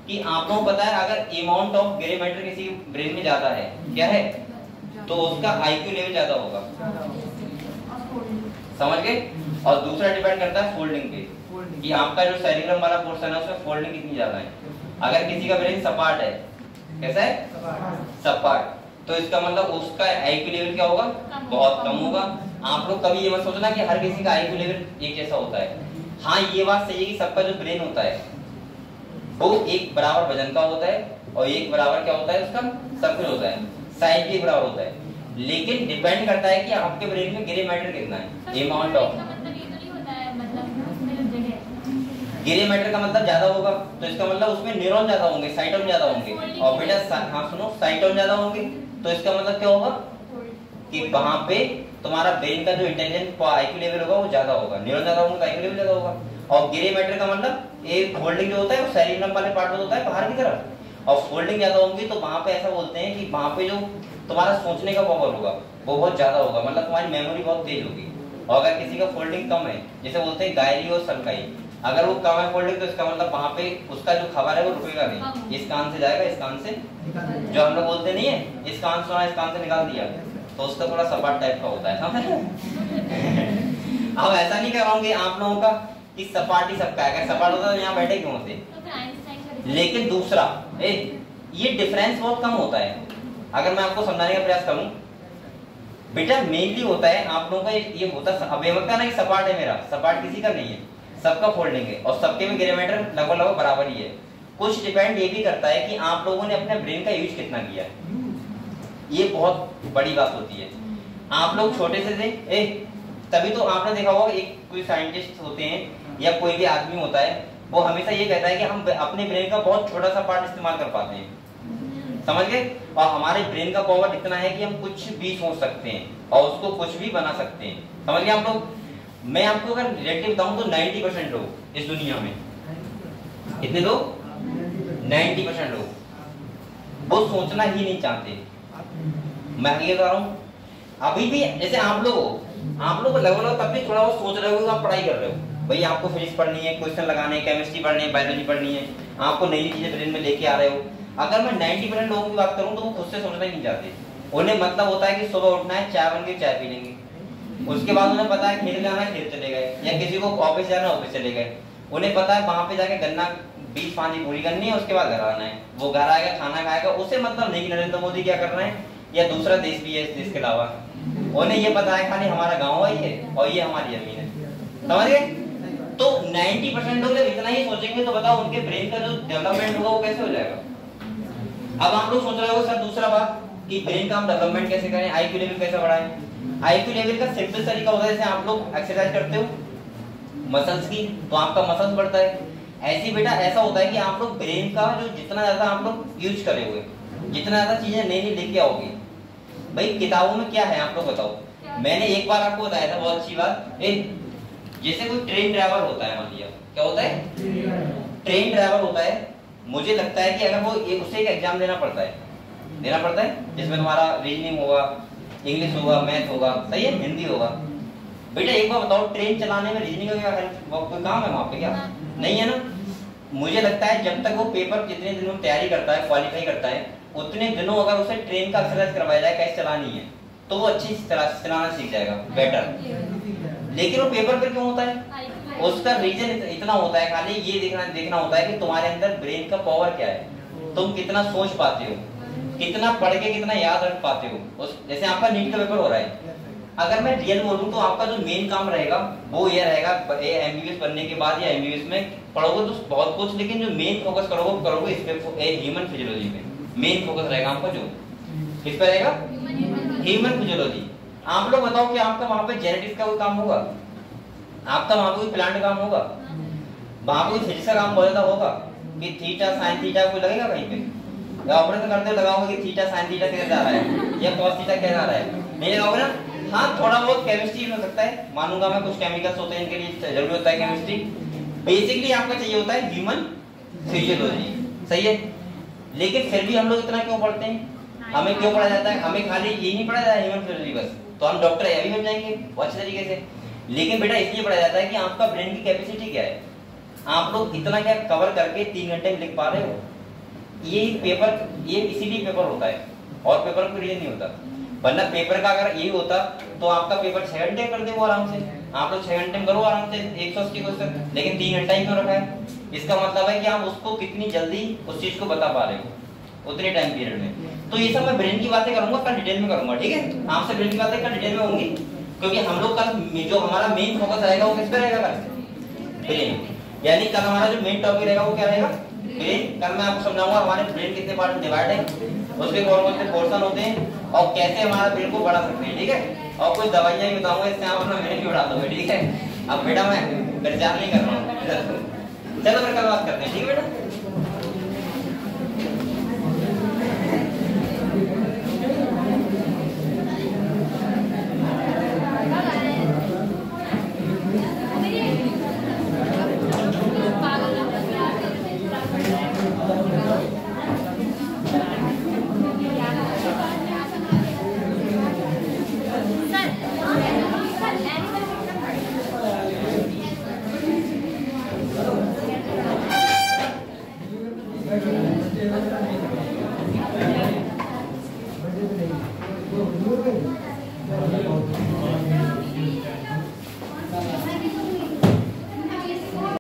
कि आप लोगों को पता है अगर अमाउंट ऑफ ग्रे मैटर किसी ब्रेन में ज्यादा है, क्या है, तो उसका आईक्यू लेवल ज्यादा होगा, समझ गए। और दूसरा डिपेंड करता है फोल्डिंग पे, कि आपका जो सेरिब्रम वाला पोर्शन है उसमें फोल्डिंग कितनी ज्यादा है। अगर किसी का ब्रेन सपाट है, कैसा है, सपाट, तो इसका मतलब उसका आईक्यू लेवल क्या होगा, बहुत कम होगा। आप लोग कभी ये मत सोचना कि हर किसी का आईक्यू लेवल एक जैसा होता है। हाँ, ये बात सही है कि सबका जो ब्रेन होता है वो एक बराबर वजन का होता है, और एक बराबर क्या होता है, उसका सब कुछ होता है, साइज भी बराबर होता है, लेकिन डिपेंड करता है कि आपके ब्रेन में ग्रे मैटर कितना है, अमाउंट ऑफ। ग्रे मैटर का मतलब ज्यादा होगा, तो इसका मतलब उसमें न्यूरॉन ज्यादा होंगे, साइटोन ज्यादा होंगे। और बेटा हाँ सुनो, साइटोन ज्यादा होंगे, तो इसका मतलब क्या होगा कि वहां पे तुम्हारा ब्रेन का जो इंटेलिजेंस आईक्यू लेवल होगा वो ज्यादा होगा, न्यूरॉन ज्यादा होंगे तो आईक्यू लेवल ज्यादा होगा। और ग्रे मैटर का मतलब एक फोल्डिंग जो होता है वो सेरिब्रम वाले पार्ट में होता है बाहर की तरफ, और फोल्डिंग ज्यादा होंगी तो वहां पे ऐसा बोलते हैं कि वहां पे जो तुम्हारा सोचने का पावर होगा वो बहुत ज्यादा होगा, मतलब तुम्हारी मेमोरी बहुत तेज होगी। और अगर किसी का फोल्डिंग कम है, जैसे बोलते हैं गायरी और सनकाई, अगर वो कम है फोल्डिंग, तो इसका मतलब वहां पे उसका जो खबर है वो रुकेगा नहीं, इस कान से जाएगा, इस कान से, जो हम लोग बोलते नहीं है इस कान से सुना इस कान से निकाल दिया, तो उसका थोड़ा सपाट टाइप का होता है, समझ। अब ऐसा नहीं कराऊंगे आप लोगों का कि सपाट ही सबका है, अगर सपाट होता तो यहाँ बैठे क्यों होते। लेकिन दूसरा ये डिफरेंस बहुत कम होता है। अगर मैं आपको समझाने का प्रयास करूं, बेटा मेनली होता है आप लोगों का ये होता है, अब ये मत कहना कि सपाट है मेरा, सपाट किसी का नहीं है, सबका फोल्डिंग है, और सबके में ग्रे मैटर लगभग बराबर ही है। कुछ डिपेंड ये भी करता है कि आप लोगों ने अपने ब्रेन का यूज कितना किया है। ये बहुत बड़ी बात होती है। आप लोग छोटे से थे तभी तो आपने देखा होगा एक कोई साइंटिस्ट होते हैं या कोई भी आदमी होता है, वो हमेशा ये कहता है कि हम अपने ब्रेन का बहुत छोटा सा पार्ट इस्तेमाल कर पाते हैं, समझ गए। और हमारे ब्रेन का पावर इतना है कि हम कुछ भी सोच सकते हैं और उसको कुछ भी बना सकते हैं, समझ गए आप लोग। मैं आपको अगर रिलेटिव बताऊं तो 90% लोग इस दुनिया में, कितने लोग, 90% लोग वो सोचना ही नहीं चाहते। मैं ये कह रहा हूं अभी भी, जैसे आप लोग लगभग तब भी थोड़ा बहुत सोच रहे हो, आप पढ़ाई कर रहे हो भाई, आपको फिजिक्स पढ़नी है, क्वेश्चन लगाने, केमिस्ट्री पढ़नी है, बायोलॉजी पढ़नी है, आपको नई चीजें ब्रेन में लेके आ रहे हो। अगर मैं 90% लोगों की बात करूं तो वो खुद से सोचना ही नहीं चाहते। उन्हें मतलब होता है कि सुबह उठना है, चाय बन गई, चाय पी लेंगे, उसके बाद उन्हें पता है खेल जाना है, खेल चले गए, या किसी को ऑफिस जाना है, ऑफिस चले गए। उन्हें पता है वहां पे जाके गन्ना 20 फांदी पूरी करनी है, उसके बाद घर आना है। वो घर आएगा, खाना खाएगा, उसे मतलब नहीं कि नरेंद्र मोदी क्या कर रहे हैं या दूसरा देश भी है इस देश के अलावा। उन्हें ये पता है खाली हमारा गाँव है ये और ये हमारी जमीन है, समझ गए। तो 90% लोग जब इतना ही सोचेंगे तो बताओ उनके ब्रेन का जो डेवलपमेंट होगा वो कैसे हो जाएगा। अब आप लोग सोच रहे हो सर दूसरा बात कि ब्रेन का हम डेवलपमेंट कैसे करें, आईक्यू लेवल कैसे बढ़ाएं। आईक्यू लेवल का सिंपल तरीका होता है, जैसे आप लोग एक्सरसाइज करते हो मसल्स की तो आपका मसल्स बढ़ता है, ऐसे बेटा ऐसा होता है कि आप लोग ब्रेन का जो जितना ज्यादा आप लोग यूज करोगे, जितना ज्यादा चीजें नई नई लेके आओगे। भाई किताबों में क्या है आप लोग बताओ, मैंने एक बार आपको बताया था बहुत अच्छी बात, जैसे कोई ट्रेन ड्राइवर होता है, मान लिया क्या होता है, ट्रेन ड्राइवर होता है। मुझे लगता है कि अगर वो उसे एक एग्जाम देना पड़ता है जिसमें तुम्हारा रीजनिंग होगा, इंग्लिश होगा, मैथ होगा, सही है, हिंदी होगा। बेटा एक बार बताओ ट्रेन चलाने में रीजनिंग का कोई काम है वहां पे, क्या नहीं है ना। मुझे लगता है जब तक वो पेपर जितने दिनों में तैयारी करता है, क्वालिफाई करता है, उतने दिनों अगर उसे ट्रेन का एक्सरसाइज करवाया जाए कैसे चलानी है तो वो अच्छी तरह से चलाना सीख जाएगा, बेटर। लेकिन वो पेपर पर क्यों होता है, उसका रीजन इतना होता है, खाली ये देखना होता है कि तुम्हारे अंदर ब्रेन का पावर क्या है, तुम कितना सोच पाते हो, कितना पढ़ के कितना याद रख पाते हो। जैसे आपका नीट का पेपर हो रहा है, अगर मैं रियल बोलूं तो आपका जो मेन काम रहेगा वो ये रहेगा, एमबीबीएस बनने के बाद या एमबीबीएस में पढ़ोगे तो बहुत कुछ, लेकिन जो मेन फोकस करोगे इस पे, ह्यूमन फिजियोलॉजी पे मेन फोकस रहेगा आपका। जो किस पे रहेगा, ह्यूमन फिजियोलॉजी। आप लोग बताओ कि आपका वहां पे जेनेटिक्स का कोई काम होगा, आपका वहां पे कोई प्लांट काम होगा, वहां कोई फिजिक्स का काम बहुत ज्यादा होगा कि थीटा साइन थीटा कोई लगेगा कहीं पे, या ऑपरेशन करते हुए लगाओगे कि थीटा साइन थीटा कैसे जा रहा है या कॉस थीटा कैसे आ रहा है, नहीं लगाओगे ना। हाँ थोड़ा बहुत केमिस्ट्री हो सकता है, मानूंगा मैं, कुछ केमिकल्स होते हैं इनके लिए जरूरी होता है केमिस्ट्री। बेसिकली आपका चाहिए होता है ह्यूमन फिजियोलॉजी, सही है। लेकिन फिर भी हम लोग इतना क्यों पढ़ते हैं, हमें क्यों पढ़ा जाता है, हमें खाली यही नहीं पढ़ा जाता है ह्यूमन फिजियोलॉजी बस, तो हम डॉक्टर अभी बन जाएंगे वो अच्छे तरीके से। लेकिन बेटा इसलिए पढ़ा जाता है कि आपका ब्रेन की कैपेसिटी क्या है, आप लोग इतना क्या कवर करके 3 घंटे में लिख पा रहे हो। ये पेपर, ये इसीलिए पेपर होता है और पेपर को रीजन नहीं होता, वरना पेपर का अगर यही होता तो आपका पेपर 6 घंटे कर दे वो आराम से, आप लोग 6 घंटे में करो आराम से 180 क्वेश्चन, लेकिन 3 घंटा ही क्यों रखा है। इसका मतलब है कि आप उसको कितनी जल्दी उस चीज को बता पा रहे हो उतने टाइम पीरियड में। तो ये सब मैं ब्रेन की बातें करूंगा, कल डिटेल में करूंगा, ठीक है। आपसे ब्रेन की बातें कल डिटेल में होंगी, क्योंकि हम लोग कल जो हमारा मेन फोकस रहेगा वो किस पे रहेगा, कल ब्रेन। यानी कल हमारा जो मेन टॉपिक रहेगा वो क्या रहेगा, ब्रेन। कल मैं आपको समझाऊंगा हमारे ब्रेन कितने पार्ट में डिवाइड है, उसके कौन-कौन से पोर्शन होते हैं और कैसे हमारे ब्रेन को बढ़ा सकते हैं, ठीक है। और कुछ दवाइयां भी बताऊंगा, इससे आप अपना ब्रेन भी बढ़ा दोगे, ठीक है। अब बेटा मैं परेशान नहीं कर रहा हूँ, चलो फिर कल बात करते हैं, ठीक है बेटा।